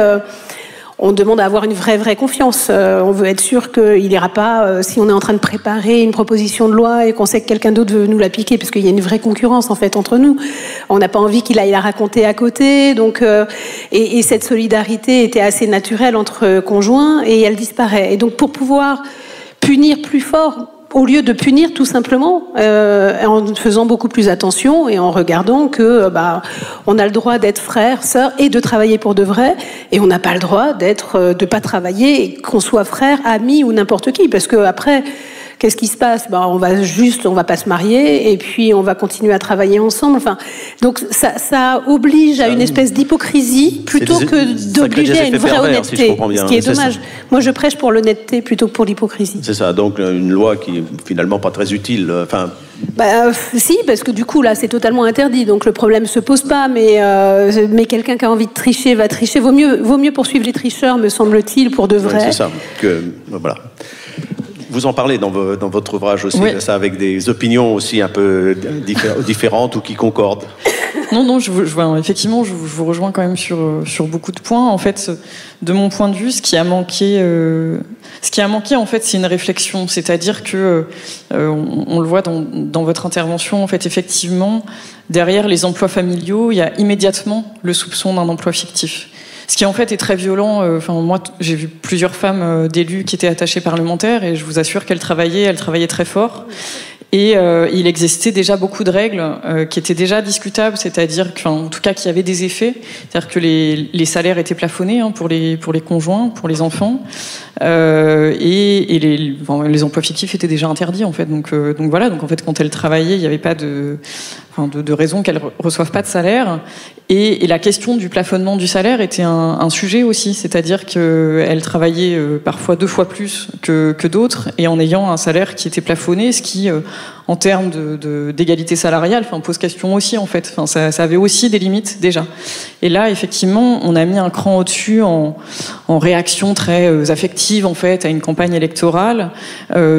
on demande à avoir une vraie confiance. On veut être sûr qu'il n'ira pas, si on est en train de préparer une proposition de loi et qu'on sait que quelqu'un d'autre veut nous la piquer, parce qu'il y a une vraie concurrence en fait entre nous. On n'a pas envie qu'il aille la raconter à côté. Donc, et cette solidarité était assez naturelle entre conjoints et elle disparaît. Et donc pour pouvoir punir plus fort, au lieu de punir tout simplement, en faisant beaucoup plus attention et en regardant que on a le droit d'être frère, sœur et de travailler pour de vrai, et on n'a pas le droit de pas travailler et qu'on soit frère, ami ou n'importe qui, parce que après, qu'est-ce qui se passe ? On va pas se marier et puis on va continuer à travailler ensemble. Enfin, donc ça oblige à une espèce d'hypocrisie plutôt que d'obliger à une vraie honnêteté, ce qui est dommage. Moi, je prêche pour l'honnêteté plutôt que pour l'hypocrisie. C'est ça. Donc une loi qui est finalement pas très utile. Si, parce que du coup là, c'est totalement interdit. Donc le problème se pose pas. Mais quelqu'un qui a envie de tricher va tricher. Vaut mieux poursuivre les tricheurs, me semble-t-il, pour de vrai. C'est ça. Voilà. Vous en parlez dans votre ouvrage aussi, oui. Ça, avec des opinions aussi un peu différentes ou qui concordent. Non, effectivement, je vous rejoins quand même sur beaucoup de points. En fait, de mon point de vue, ce qui a manqué, en fait, c'est une réflexion. C'est-à-dire que, on le voit dans votre intervention, en fait, effectivement, derrière les emplois familiaux, il y a immédiatement le soupçon d'un emploi fictif. Ce qui en fait est très violent. Moi, j'ai vu plusieurs femmes d'élus qui étaient attachées parlementaires et je vous assure qu'elles travaillaient très fort. Et il existait déjà beaucoup de règles qui étaient déjà discutables, c'est-à-dire en tout cas qu'il y avait des effets, c'est-à-dire que les salaires étaient plafonnés pour les conjoints, pour les enfants, et les emplois fictifs étaient déjà interdits en fait. Donc voilà. Donc en fait, quand elles travaillaient, il n'y avait pas de raison qu'elles reçoivent pas de salaire. Et la question du plafonnement du salaire était un sujet aussi, c'est-à-dire qu'elles travaillaient parfois 2 fois plus que d'autres, et en ayant un salaire qui était plafonné, ce qui, en termes d'égalité salariale, pose question aussi en fait. Ça avait aussi des limites déjà. Et là, effectivement, on a mis un cran au-dessus en réaction très affective en fait à une campagne électorale,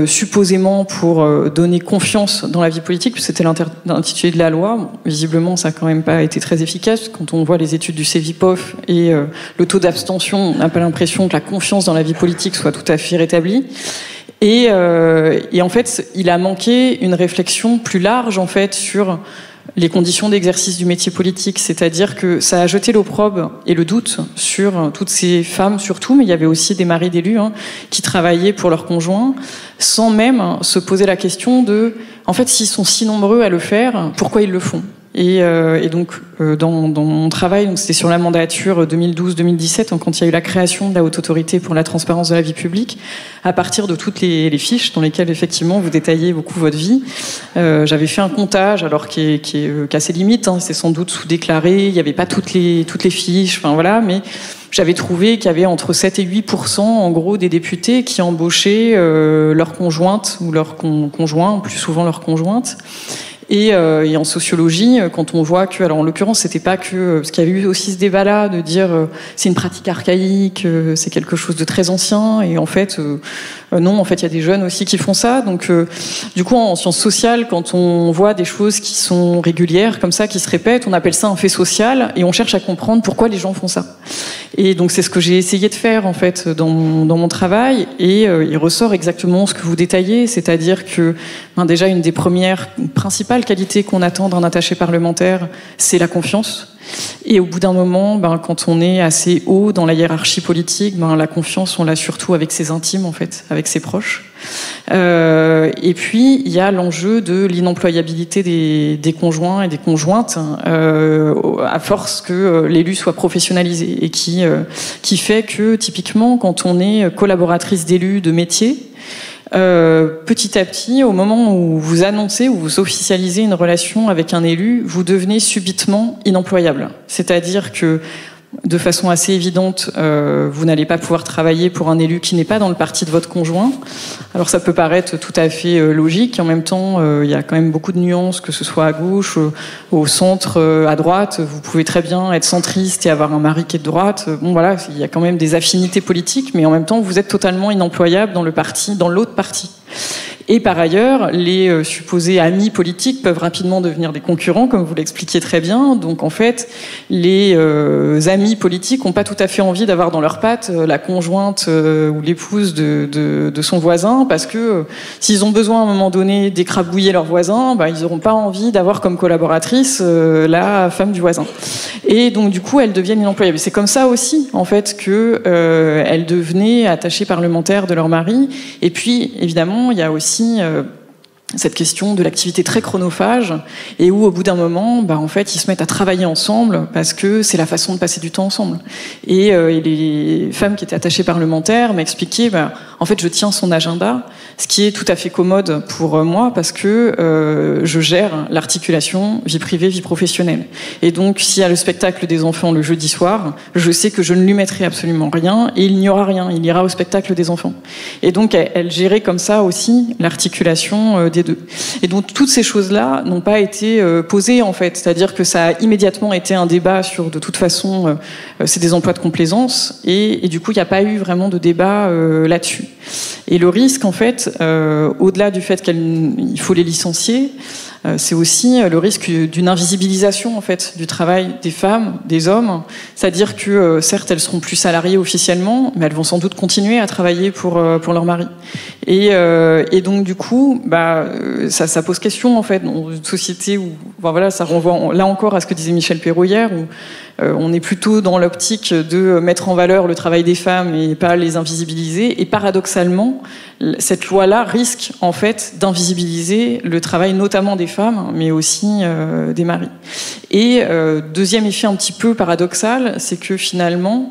supposément pour donner confiance dans la vie politique, puisque c'était l'intitulé de la loi. Visiblement, ça n'a quand même pas été très efficace. Quand on voit les études du Cevipof et le taux d'abstention, on n'a pas l'impression que la confiance dans la vie politique soit tout à fait rétablie. Et en fait, il a manqué une réflexion plus large en fait sur les conditions d'exercice du métier politique, c'est-à-dire que ça a jeté l'opprobre et le doute sur toutes ces femmes surtout, mais il y avait aussi des maris d'élus qui travaillaient pour leurs conjoints, sans même se poser la question de, en fait, s'ils sont si nombreux à le faire, pourquoi ils le font ? Et donc, dans mon travail, c'était sur la mandature 2012-2017, quand il y a eu la création de la Haute Autorité pour la transparence de la vie publique, à partir de toutes les fiches dans lesquelles, effectivement, vous détaillez beaucoup votre vie. J'avais fait un comptage, alors qui est assez limite, c'est sans doute sous-déclaré, il n'y avait pas toutes les fiches, mais j'avais trouvé qu'il y avait entre 7 et 8%, en gros, des députés qui embauchaient leur conjointe ou leur conjoint, plus souvent leur conjointe. Et en sociologie, quand on voit que, alors en l'occurrence, c'était pas que, parce qu'il y avait eu aussi ce débat-là de dire c'est une pratique archaïque, c'est quelque chose de très ancien, et en fait, non, en fait, il y a des jeunes aussi qui font ça. Donc, du coup, en sciences sociales, quand on voit des choses qui sont régulières, comme ça, qui se répètent, on appelle ça un fait social, et on cherche à comprendre pourquoi les gens font ça. Et donc, c'est ce que j'ai essayé de faire, en fait, dans mon travail, et il ressort exactement ce que vous détaillez, c'est-à-dire que, déjà, une des premières principales qualités qu'on attend d'un attaché parlementaire, c'est la confiance. Et au bout d'un moment, quand on est assez haut dans la hiérarchie politique, la confiance, on l'a surtout avec ses intimes, en fait, avec ses proches. Et puis, il y a l'enjeu de l'inemployabilité des conjoints et des conjointes, à force que l'élu soit professionnalisé, et qui fait que, typiquement, quand on est collaboratrice d'élu de métier, petit à petit, au moment où vous annoncez, où vous officialisez une relation avec un élu, vous devenez subitement inemployable. C'est-à-dire que, de façon assez évidente, vous n'allez pas pouvoir travailler pour un élu qui n'est pas dans le parti de votre conjoint. Alors ça peut paraître tout à fait logique, et en même temps, il y a quand même beaucoup de nuances, que ce soit à gauche, au centre, à droite. Vous pouvez très bien être centriste et avoir un mari qui est de droite. Bon voilà, il y a quand même des affinités politiques, mais en même temps, vous êtes totalement inemployable dans l'autre parti. Et par ailleurs, les supposés amis politiques peuvent rapidement devenir des concurrents, comme vous l'expliquiez très bien. Donc en fait, les amis politiques n'ont pas tout à fait envie d'avoir dans leurs pattes la conjointe ou l'épouse de son voisin, parce que s'ils ont besoin à un moment donné d'écrabouiller leur voisin, ils n'auront pas envie d'avoir comme collaboratrice la femme du voisin. Et donc du coup, elles deviennent inemployables. C'est comme ça aussi, en fait, que elles devenaient attachées parlementaires de leur mari. Et puis, évidemment, il y a aussi cette question de l'activité très chronophage, et où au bout d'un moment, en fait, ils se mettent à travailler ensemble parce que c'est la façon de passer du temps ensemble. Et les femmes qui étaient attachées parlementaires m'expliquaient, en fait, je tiens son agenda, ce qui est tout à fait commode pour moi parce que je gère l'articulation vie privée, vie professionnelle. Et donc, s'il y a le spectacle des enfants le jeudi soir, je sais que je ne lui mettrai absolument rien, et il n'y aura rien, il ira au spectacle des enfants. Et donc, elle gérait comme ça aussi l'articulation des deux. Et donc toutes ces choses-là n'ont pas été posées, en fait, c'est-à-dire que ça a immédiatement été un débat sur, de toute façon, c'est des emplois de complaisance, et du coup il n'y a pas eu vraiment de débat là-dessus. Et le risque, en fait, au-delà du fait qu'il faut les licencier, c'est aussi le risque d'une invisibilisation, en fait, du travail des femmes, des hommes. C'est-à-dire que, certes, elles seront plus salariées officiellement, mais elles vont sans doute continuer à travailler pour leur mari. Et donc, du coup, ça pose question, en fait, dans une société où, voilà, ça renvoie là encore à ce que disait Michel Perrault hier, où on est plutôt dans l'optique de mettre en valeur le travail des femmes et pas les invisibiliser. Et paradoxalement, cette loi-là risque, en fait, d'invisibiliser le travail notamment des femmes, mais aussi des maris. Et deuxième effet un petit peu paradoxal, c'est que finalement,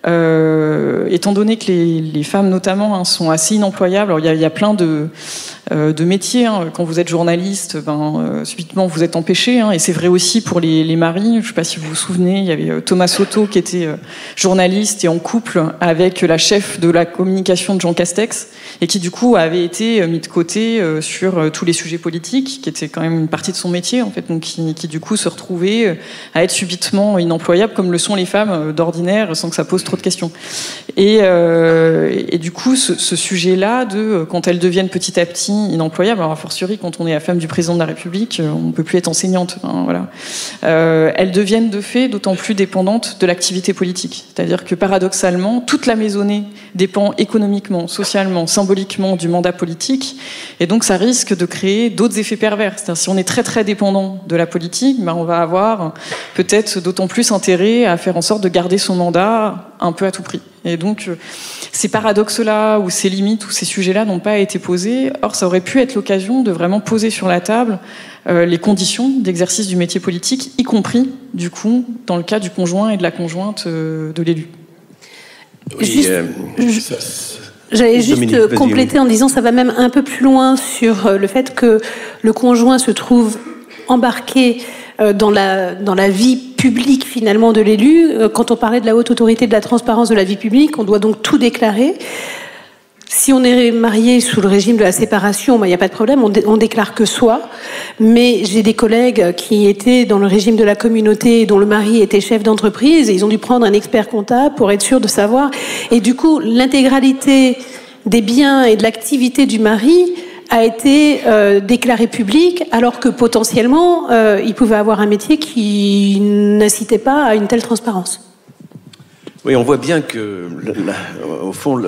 étant donné que les femmes notamment sont assez inemployables, alors il y a plein de métiers, quand vous êtes journaliste, subitement vous êtes empêché, et c'est vrai aussi pour les maris. Je ne sais pas si vous vous souvenez, il y avait Thomas Soto qui était journaliste et en couple avec la chef de la communication de Jean Castex, et qui du coup avait été mis de côté sur tous les sujets politiques, qui était quand même une partie de son métier, en fait, donc qui du coup se retrouvait à être subitement inemployable, comme le sont les femmes d'ordinaire, sans que ça pose trop de questions. Et du coup, ce sujet-là de quand elles deviennent petit à petit inemployables, alors a fortiori quand on est la femme du président de la République, on ne peut plus être enseignante, voilà. Elles deviennent de fait d'autant plus dépendantes de l'activité politique. C'est-à-dire que paradoxalement, toute la maisonnée dépend économiquement, socialement, symboliquement du mandat politique, et donc ça risque de créer d'autres effets pervers. C'est-à-dire si on est très très dépendant de la politique, on va avoir peut-être d'autant plus intérêt à faire en sorte de garder son mandat un peu à tout prix. Et donc, ces paradoxes-là, ou ces limites, ou ces sujets-là n'ont pas été posés. Or, ça aurait pu être l'occasion de vraiment poser sur la table les conditions d'exercice du métier politique, y compris, du coup, dans le cas du conjoint et de la conjointe de l'élu. Oui, j'allais juste compléter en disant ça va même un peu plus loin sur le fait que le conjoint se trouve embarqué dans la vie publique finalement de l'élu. Quand on parlait de la haute autorité de la transparence de la vie publique, on doit donc tout déclarer. si on est marié sous le régime de la séparation, il n'y a pas de problème, on déclare que soi. Mais j'ai des collègues qui étaient dans le régime de la communauté, dont le mari était chef d'entreprise, et ils ont dû prendre un expert comptable pour être sûr de savoir. Et du coup, l'intégralité des biens et de l'activité du mari a été déclarée publique, alors que potentiellement, il pouvait avoir un métier qui n'incitait pas à une telle transparence. Oui, on voit bien que, au fond,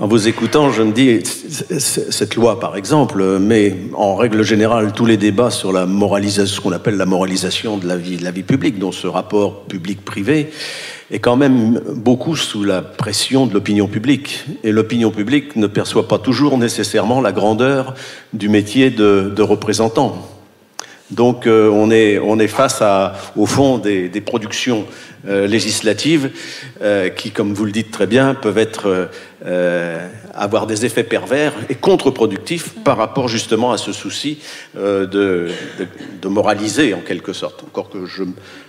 en vous écoutant, je me dis, cette loi, par exemple, met en règle générale tous les débats sur la moralisation, ce qu'on appelle la moralisation de la vie publique, dont ce rapport public-privé est quand même beaucoup sous la pression de l'opinion publique. Et l'opinion publique ne perçoit pas toujours nécessairement la grandeur du métier de représentant. Donc on est face au fond des productions législatives qui, comme vous le dites très bien, peuvent avoir des effets pervers et contre-productifs par rapport justement à ce souci de moraliser en quelque sorte. Encore que je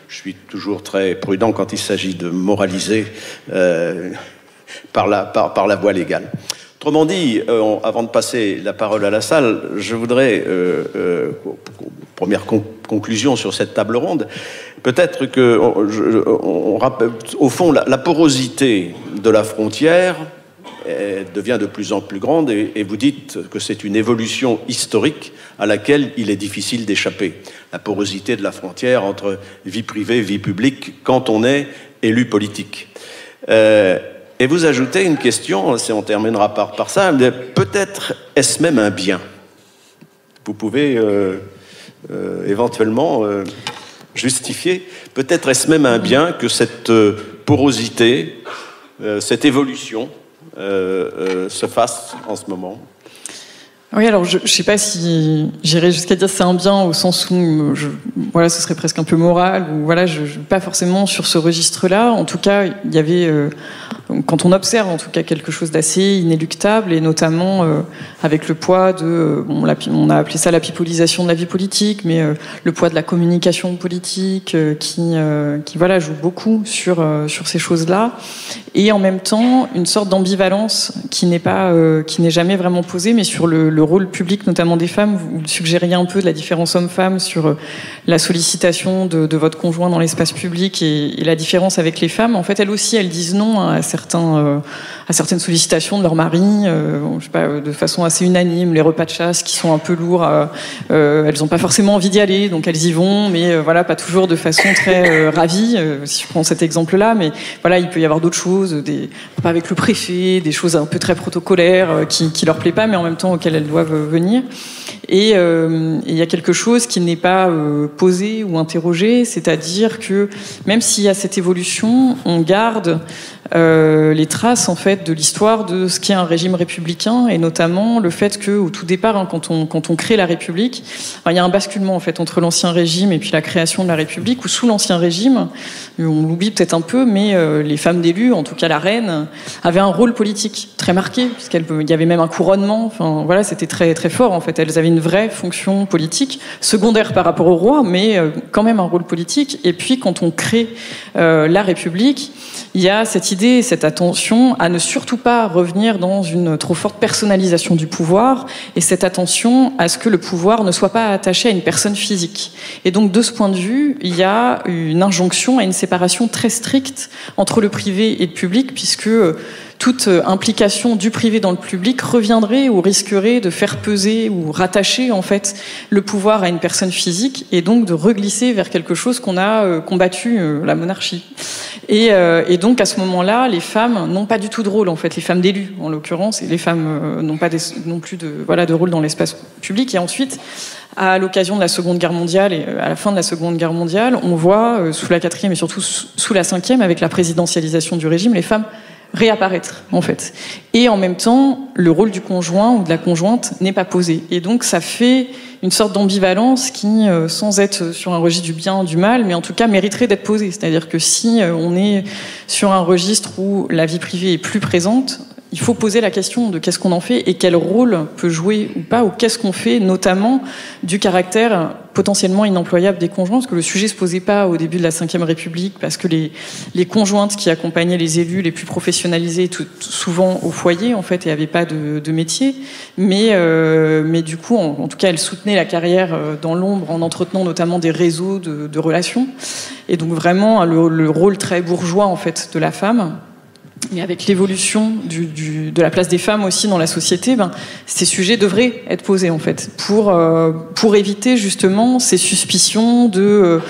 suis toujours très prudent quand il s'agit de moraliser par la voie légale. Autrement dit, avant de passer la parole à la salle, je voudrais, première conclusion sur cette table ronde, peut-être que, on rappelle, au fond, la porosité de la frontière devient de plus en plus grande, et vous dites que c'est une évolution historique à laquelle il est difficile d'échapper. La porosité de la frontière entre vie privée et vie publique quand on est élu politique. Et vous ajoutez une question, on terminera par ça, mais peut-être est-ce même un bien? Vous pouvez éventuellement justifier, peut-être est-ce même un bien que cette porosité, cette évolution se fasse en ce moment? Oui, alors je ne sais pas si j'irais jusqu'à dire c'est un bien au sens où voilà, ce serait presque un peu moral, ou voilà, pas forcément sur ce registre-là. En tout cas, il y avait, quand on observe en tout cas quelque chose d'assez inéluctable, et notamment avec le poids de, on a appelé ça la pipolisation de la vie politique, mais le poids de la communication politique qui voilà, joue beaucoup sur ces choses-là, et en même temps une sorte d'ambivalence qui n'est jamais vraiment posée, mais sur le rôle public, notamment des femmes. Vous suggériez un peu de la différence homme-femme sur la sollicitation de votre conjoint dans l'espace public et la différence avec les femmes. En fait, elles aussi, elles disent non à certaines sollicitations de leur mari, je sais pas, de façon assez unanime. Les repas de chasse qui sont un peu lourds, elles n'ont pas forcément envie d'y aller, donc elles y vont, mais voilà, pas toujours de façon très ravie, si je prends cet exemple-là. Mais voilà, il peut y avoir d'autres choses, des repas avec le préfet, des choses un peu très protocolaires qui leur plaît pas, mais en même temps auxquelles elles doivent venir. Et il y a quelque chose qui n'est pas posé ou interrogé, c'est-à-dire que même s'il y a cette évolution, on garde les traces en fait de l'histoire de ce qu'est un régime républicain, et notamment le fait que au tout départ, hein, quand on crée la République, il y a un basculement en fait entre l'ancien régime et puis la création de la République, où sous l'ancien régime, on l'oublie peut-être un peu, mais les femmes d'élus, en tout cas la reine, avaient un rôle politique très marqué, puisqu'il y avait même un couronnement. Enfin voilà, c'était très très fort en fait. Elles avaient une vraie fonction politique, secondaire par rapport au roi, mais quand même un rôle politique. Et puis quand on crée la République, il y a cette idée, cette attention à ne surtout pas revenir dans une trop forte personnalisation du pouvoir, et cette attention à ce que le pouvoir ne soit pas attaché à une personne physique. Et donc de ce point de vue, il y a une injonction à une séparation très stricte entre le privé et le public, puisque toute implication du privé dans le public reviendrait ou risquerait de faire peser ou rattacher en fait le pouvoir à une personne physique, et donc de reglisser vers quelque chose qu'on a combattu, la monarchie. Et donc à ce moment-là, les femmes n'ont pas du tout de rôle en fait, les femmes d'élus en l'occurrence, et les femmes n'ont pas non plus de rôle dans l'espace public. Et ensuite, à l'occasion de la Seconde Guerre mondiale et à la fin de la Seconde Guerre mondiale, on voit sous la 4e et surtout sous la 5e, avec la présidentialisation du régime, les femmes réapparaître en fait. Et en même temps, le rôle du conjoint ou de la conjointe n'est pas posé. Et donc ça fait une sorte d'ambivalence qui, sans être sur un registre du bien, du mal, mais en tout cas mériterait d'être posée. C'est-à-dire que si on est sur un registre où la vie privée est plus présente, il faut poser la question de qu'est-ce qu'on en fait et quel rôle peut jouer ou pas, ou qu'est-ce qu'on fait notamment du caractère potentiellement inemployable des conjoints, parce que le sujet se posait pas au début de la Ve République, parce que les conjointes qui accompagnaient les élus les plus professionnalisés, souvent au foyer en fait, et n'avaient pas de métier, mais du coup, en tout cas, elles soutenaient la carrière dans l'ombre en entretenant notamment des réseaux de relations, et donc vraiment le rôle très bourgeois en fait de la femme. Mais avec l'évolution de la place des femmes aussi dans la société, ces sujets devraient être posés en fait pour éviter justement ces suspicions de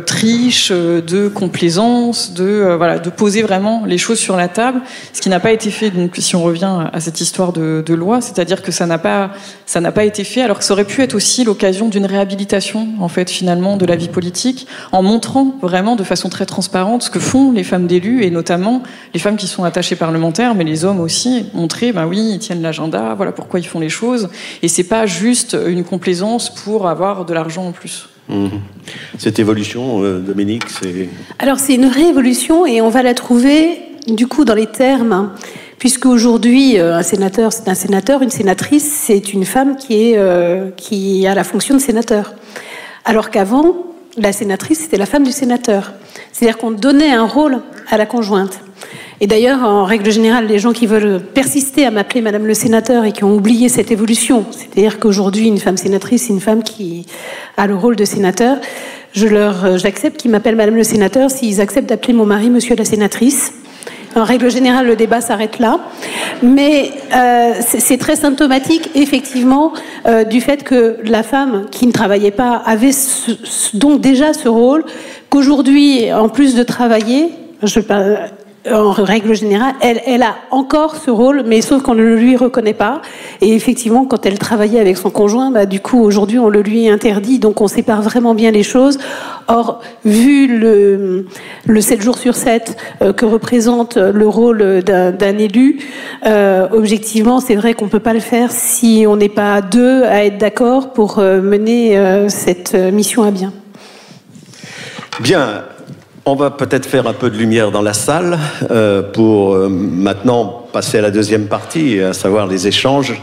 triche, de complaisance, de poser vraiment les choses sur la table, ce qui n'a pas été fait. Donc si on revient à cette histoire de loi, c'est-à-dire que ça n'a pas été fait, alors que ça aurait pu être aussi l'occasion d'une réhabilitation en fait finalement de la vie politique, en montrant vraiment de façon très transparente ce que font les femmes d'élus, et notamment les femmes qui sont attachés parlementaires, mais les hommes aussi, montrer, oui, ils tiennent l'agenda, voilà pourquoi ils font les choses, et c'est pas juste une complaisance pour avoir de l'argent en plus. Cette évolution, Dominique, c'est... Alors c'est une réévolution, et on va la trouver du coup dans les termes, puisque aujourd'hui un sénateur c'est un sénateur, une sénatrice c'est une femme qui a la fonction de sénateur, alors qu'avant la sénatrice c'était la femme du sénateur, c'est-à-dire qu'on donnait un rôle à la conjointe. Et d'ailleurs, en règle générale, les gens qui veulent persister à m'appeler Madame le Sénateur et qui ont oublié cette évolution, c'est-à-dire qu'aujourd'hui, une femme sénatrice, c'est une femme qui a le rôle de sénateur, j'accepte qu'ils m'appellent Madame le Sénateur s'ils acceptent d'appeler mon mari Monsieur la Sénatrice. En règle générale, le débat s'arrête là. Mais c'est très symptomatique, effectivement, du fait que la femme qui ne travaillait pas avait donc déjà ce rôle, qu'aujourd'hui, en plus de travailler, en règle générale, elle a encore ce rôle, mais sauf qu'on ne le lui reconnaît pas. Et effectivement, quand elle travaillait avec son conjoint, du coup, aujourd'hui, on le lui interdit. Donc, on sépare vraiment bien les choses. Or, vu le 7 jours sur 7 que représente le rôle d'un élu, objectivement, c'est vrai qu'on peut pas le faire si on n'est pas deux à être d'accord pour mener cette mission à bien. Bien. On va peut-être faire un peu de lumière dans la salle pour maintenant passer à la deuxième partie, à savoir les échanges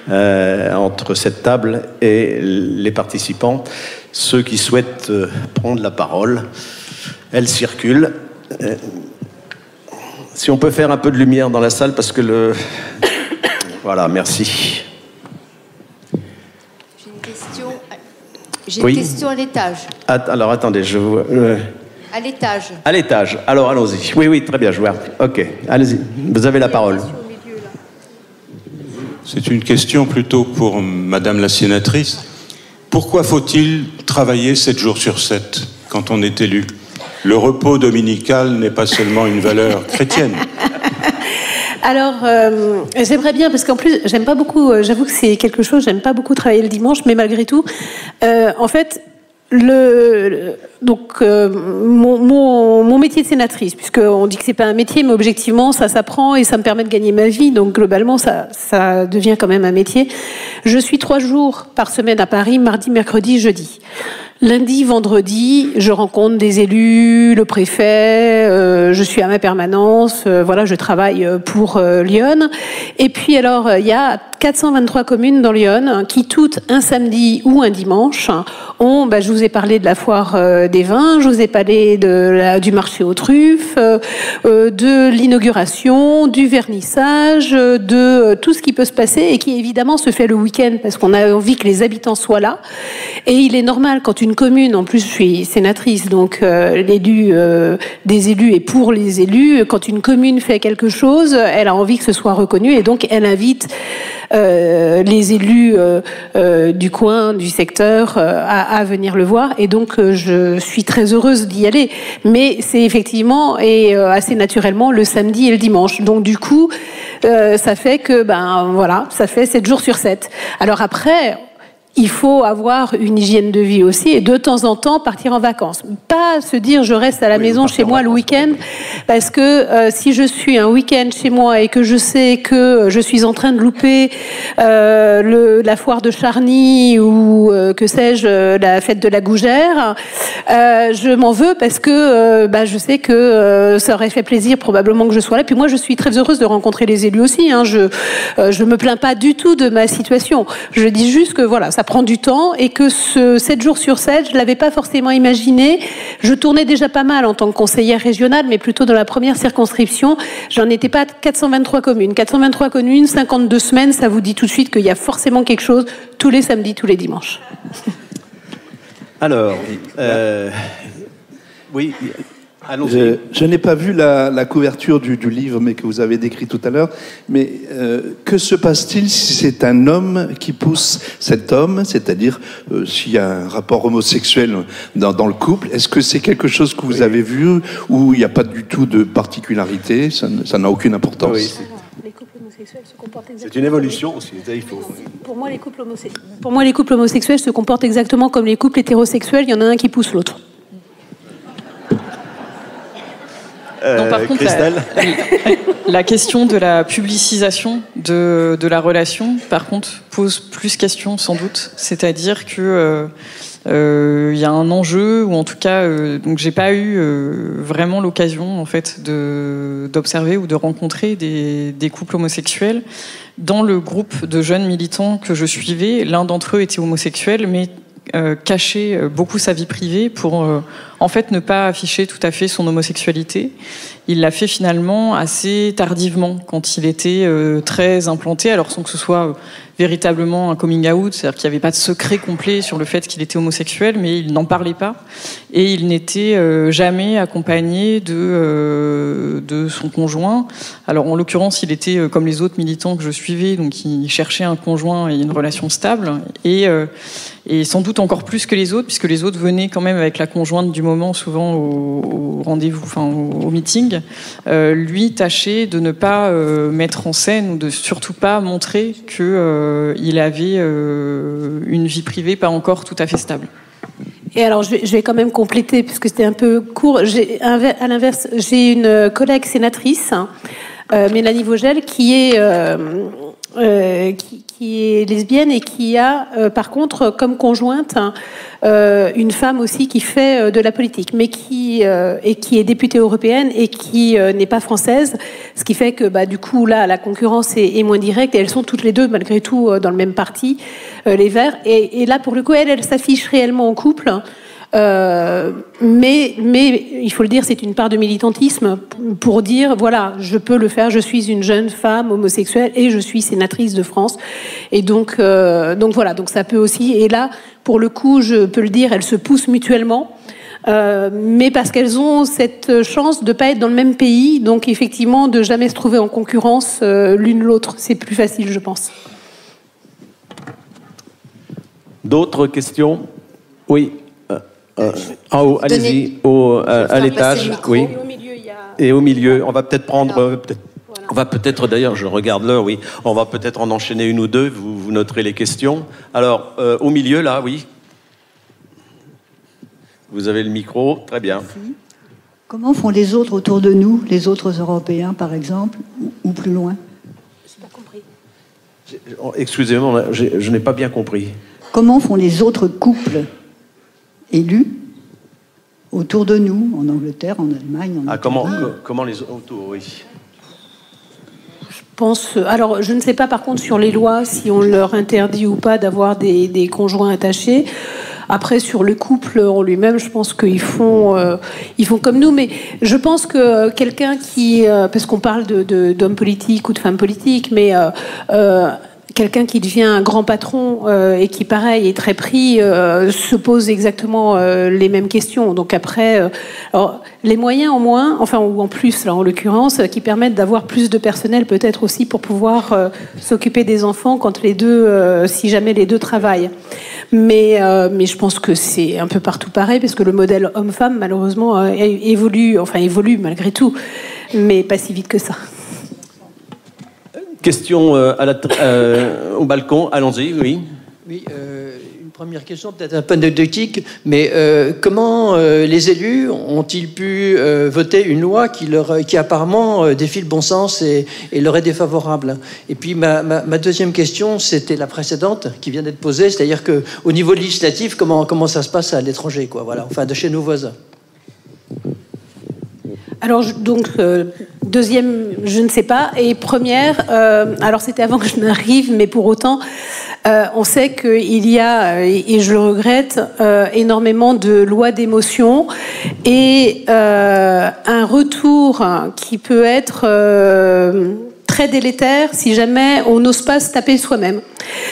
entre cette table et les participants. Ceux qui souhaitent prendre la parole, elle circule. Si on peut faire un peu de lumière dans la salle, parce que Voilà, merci. J'ai une question à l'étage. Alors, attendez, je vous... À l'étage. À l'étage. Alors, allons-y. Oui, très bien, je vois. Ok, allez-y. Vous avez la parole. C'est une question plutôt pour Madame la sénatrice. Pourquoi faut-il travailler 7 jours sur 7 quand on est élu ? Le repos dominical n'est pas seulement une valeur chrétienne. Alors, j'aimerais bien, parce qu'en plus, j'aime pas beaucoup, j'avoue que c'est quelque chose, j'aime pas beaucoup travailler le dimanche, mais malgré tout, en fait, mon métier de sénatrice, puisqu'on dit que c'est pas un métier, mais objectivement, ça s'apprend et ça me permet de gagner ma vie, donc globalement, ça devient quand même un métier. Je suis 3 jours par semaine à Paris, mardi, mercredi, jeudi. Lundi, vendredi, je rencontre des élus, le préfet, je suis à ma permanence, voilà, je travaille pour Lyon. Et puis alors, il y a 423 communes dans Lyon qui toutes, un samedi ou un dimanche, ont, je vous ai parlé de la foire des vins, je vous ai parlé du marché aux truffes, de l'inauguration, du vernissage, de tout ce qui peut se passer et qui évidemment se fait le week-end parce qu'on a envie que les habitants soient là. Et il est normal quand une commune, en plus je suis sénatrice, donc l'élu des élus et pour les élus, quand une commune fait quelque chose, elle a envie que ce soit reconnu et donc elle invite les élus du coin, du secteur à venir le voir et donc je suis très heureuse d'y aller, mais c'est effectivement et assez naturellement le samedi et le dimanche, donc du coup ça fait que voilà, ça fait 7 jours sur 7. Alors après, il faut avoir une hygiène de vie aussi et de temps en temps partir en vacances. Pas se dire je reste à la maison chez moi le week-end, parce que si je suis un week-end chez moi et que je sais que je suis en train de louper la foire de Charny ou que sais-je, la fête de la Gougère, je m'en veux parce que je sais que ça aurait fait plaisir probablement que je sois là. Puis moi je suis très heureuse de rencontrer les élus aussi, hein. Je me plains pas du tout de ma situation. Je dis juste que voilà, ça prend du temps et que 7 jours sur 7, je l'avais pas forcément imaginé. Je tournais déjà pas mal en tant que conseillère régionale, mais plutôt dans la première circonscription. J'en étais pas à 423 communes. 423 communes, 52 semaines, ça vous dit tout de suite qu'il y a forcément quelque chose tous les samedis, tous les dimanches. Alors, oui, allons-y. Je n'ai pas vu la couverture du livre, mais que vous avez décrit tout à l'heure. Mais que se passe-t-il si c'est un homme qui pousse cet homme, c'est-à-dire s'il y a un rapport homosexuel dans le couple? Est-ce que c'est quelque chose que vous avez vu où il n'y a pas du tout de particularité? Ça n'a aucune importance. Oui, les couples homosexuels se comportent exactement. C'est une évolution aussi. Il faut... Pour moi, les couples homosexuels se comportent exactement comme les couples hétérosexuels. Il y en a un qui pousse l'autre. Non, par contre, la question de la publicisation de la relation, par contre, pose plus question sans doute. C'est-à-dire que il y a un enjeu, ou en tout cas, donc j'ai pas eu vraiment l'occasion en fait d'observer ou de rencontrer des couples homosexuels. Dans le groupe de jeunes militants que je suivais, l'un d'entre eux était homosexuel, mais cachait beaucoup sa vie privée pour en fait ne pas afficher tout à fait son homosexualité. Il l'a fait finalement assez tardivement, quand il était très implanté, alors sans que ce soit véritablement un coming out, c'est-à-dire qu'il n'y avait pas de secret complet sur le fait qu'il était homosexuel, mais il n'en parlait pas, et il n'était jamais accompagné de son conjoint. Alors en l'occurrence, il était comme les autres militants que je suivais, donc il cherchait un conjoint et une relation stable, et sans doute encore plus que les autres, puisque les autres venaient quand même avec la conjointe du moment, souvent au rendez-vous, enfin au meeting. Lui tâchait de ne pas mettre en scène, ou de surtout pas montrer qu'il avait une vie privée pas encore tout à fait stable. Et alors, je vais quand même compléter, puisque c'était un peu court. À l'inverse, j'ai une collègue sénatrice, Mélanie Vogel, qui est lesbienne et qui a, par contre, comme conjointe, une femme aussi qui fait de la politique, mais qui est députée européenne et qui n'est pas française, ce qui fait que du coup là la concurrence est moins directe, et elles sont toutes les deux malgré tout dans le même parti, les Verts, et là pour le coup elle s'affiche réellement en couple. Mais il faut le dire, c'est une part de militantisme pour dire voilà, je peux le faire, je suis une jeune femme homosexuelle et je suis sénatrice de France, et donc voilà, donc ça peut aussi, et là pour le coup je peux le dire, elles se poussent mutuellement, mais parce qu'elles ont cette chance de pas être dans le même pays, donc effectivement de jamais se trouver en concurrence l'une l'autre, c'est plus facile, je pense. D'autres questions? Oui. En haut, allez-y, à l'étage, oui. Et au milieu, on va peut-être prendre... On va peut-être, d'ailleurs, je regarde l'heure, oui. On va peut-être en enchaîner une ou deux, vous noterez les questions. Alors, au milieu, là, oui. Vous avez le micro, très bien. Merci. Comment font les autres autour de nous, les autres Européens, par exemple, ou plus loin? Je n'ai pas compris. Excusez-moi, je n'ai pas bien compris. Comment font les autres couples élus autour de nous, en Angleterre, en Allemagne, en Italie. Comment les autour, oui. Je pense... Alors, je ne sais pas, par contre, sur les lois, si on leur interdit ou pas d'avoir des conjoints attachés. Après, sur le couple en lui-même, je pense qu'ils font comme nous. Mais je pense que quelqu'un qui... parce qu'on parle d'hommes politiques ou de femmes politiques, mais... quelqu'un qui devient un grand patron et qui, pareil, est très pris, se pose exactement les mêmes questions. Donc après, alors, les moyens en moins, enfin, ou en plus, là, en l'occurrence, qui permettent d'avoir plus de personnel, peut-être aussi pour pouvoir s'occuper des enfants quand les deux, si jamais les deux travaillent. Mais je pense que c'est un peu partout pareil, parce que le modèle homme-femme, malheureusement, évolue malgré tout, mais pas si vite que ça. Question au balcon, allons-y, oui. Oui, Première question, peut-être un peu anecdotique, mais comment les élus ont-ils pu voter une loi qui apparemment défie le bon sens et leur est défavorable? Et puis ma deuxième question, c'était la précédente qui vient d'être posée, c'est-à-dire qu'au niveau législatif, comment ça se passe à l'étranger, quoi, voilà, enfin de chez nos voisins. Alors, donc, deuxième, je ne sais pas. Et première, alors c'était avant que je n'arrive, mais pour autant, on sait qu'il y a, et je le regrette, énormément de lois d'émotion et un retour qui peut être très délétère si jamais on n'ose pas se taper soi-même.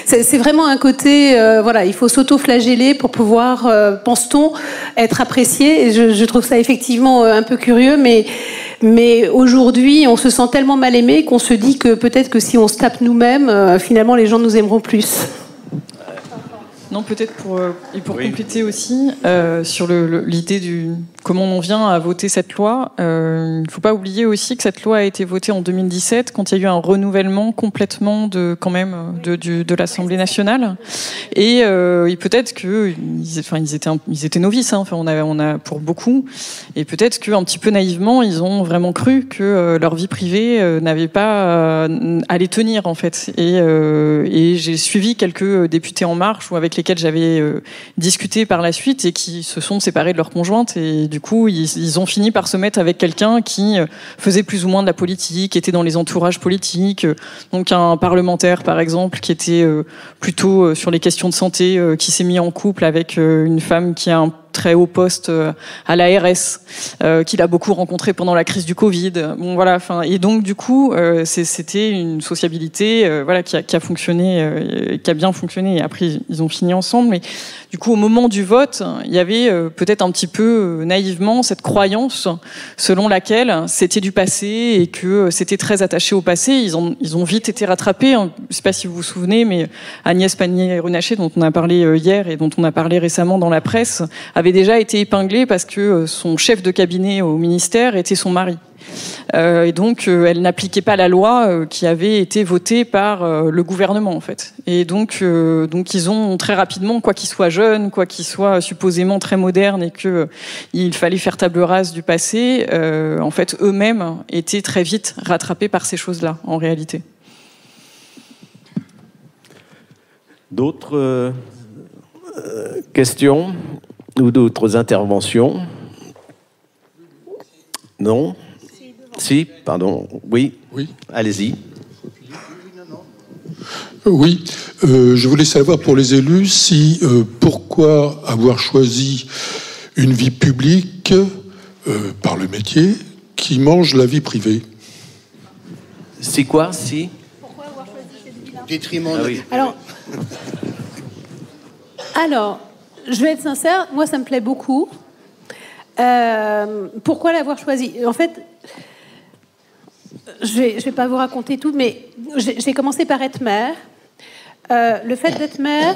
C'est vraiment un côté, voilà, il faut s'auto-flageller pour pouvoir, pense-t-on, être apprécié. Et je trouve ça effectivement un peu curieux, mais aujourd'hui, on se sent tellement mal aimé qu'on se dit que peut-être que si on se tape nous-mêmes, finalement, les gens nous aimeront plus. Non, peut-être pour compléter aussi sur l'idée du comment on vient à voter cette loi. Il ne faut pas oublier aussi que cette loi a été votée en 2017 quand il y a eu un renouvellement complètement de l'Assemblée nationale. Et peut-être que ils étaient novices. Hein, enfin, on a pour beaucoup. Et peut-être qu'un petit peu naïvement, ils ont vraiment cru que leur vie privée n'avait pas à les tenir en fait. Et j'ai suivi quelques députés En Marche ou avec lesquels j'avais discuté par la suite et qui se sont séparés de leur conjointe et du coup ils ont fini par se mettre avec quelqu'un qui faisait plus ou moins de la politique, était dans les entourages politiques, donc un parlementaire par exemple qui était plutôt sur les questions de santé, qui s'est mis en couple avec une femme qui a un très haut poste à l'ARS, qu'il a beaucoup rencontré pendant la crise du Covid. Bon voilà, enfin et donc du coup c'était une sociabilité voilà qui a fonctionné, qui a bien fonctionné. Et après ils ont fini ensemble, mais du coup au moment du vote, il y avait peut-être un petit peu naïvement cette croyance selon laquelle c'était du passé et que c'était très attaché au passé. Ils ont vite été rattrapés. Je ne sais pas si vous vous souvenez, mais Agnès Pannier-Runacher, dont on a parlé hier et dont on a parlé récemment dans la presse, avait déjà été épinglée parce que son chef de cabinet au ministère était son mari. Et donc, elle n'appliquait pas la loi qui avait été votée par le gouvernement, en fait. Et donc ils ont très rapidement, quoi qu'ils soient jeunes, quoi qu'ils soient supposément très modernes et qu'il fallait faire table rase du passé, en fait, eux-mêmes étaient très vite rattrapés par ces choses-là, en réalité. D'autres questions ou d'autres interventions? Non? Si, pardon. Oui. Oui. Allez-y. Oui. Je voulais savoir pour les élus pourquoi avoir choisi une vie publique par le métier qui mange la vie privée. C'est quoi, si? Pourquoi avoir choisi cette vie-là? Détriment de la vie. Alors, je vais être sincère, moi ça me plaît beaucoup. Pourquoi l'avoir choisi? En fait, je vais pas vous raconter tout, mais j'ai commencé par être mère. Le fait d'être mère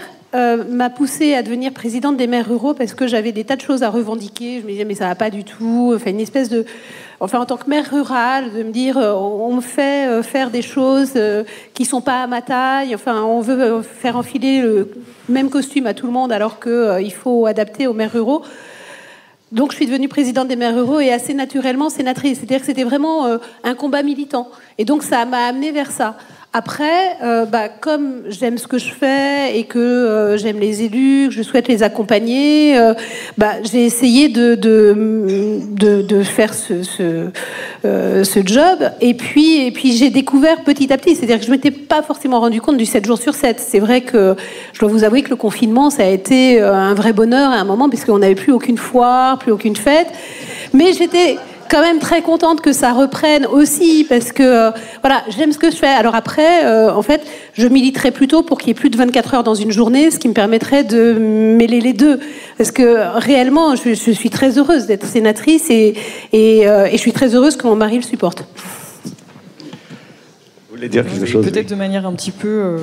m'a poussée à devenir présidente des maires ruraux parce que j'avais des tas de choses à revendiquer. Je me disais mais ça va pas du tout. Enfin une espèce de, en tant que mère rurale, de me dire on me fait faire des choses qui sont pas à ma taille. Enfin on veut faire enfiler le même costume à tout le monde alors que il faut adapter aux maires ruraux. Donc je suis devenue présidente des maires ruraux et assez naturellement sénatrice. C'est-à-dire que c'était vraiment un combat militant. Et donc ça m'a amenée vers ça. Après, comme j'aime ce que je fais et que j'aime les élus, que je souhaite les accompagner, j'ai essayé de faire ce job. Et puis j'ai découvert petit à petit, c'est-à-dire que je m'étais pas forcément rendu compte du 7 jours sur 7. C'est vrai que je dois vous avouer que le confinement, ça a été un vrai bonheur à un moment, puisqu'on n'avait plus aucune foire, plus aucune fête. Mais j'étais quand même très contente que ça reprenne aussi parce que voilà, j'aime ce que je fais. Alors après, en fait, je militerais plutôt pour qu'il y ait plus de 24 heures dans une journée, ce qui me permettrait de mêler les deux. Parce que réellement, je suis très heureuse d'être sénatrice et je suis très heureuse que mon mari le supporte. Dire quelque chose, peut-être de manière un petit peu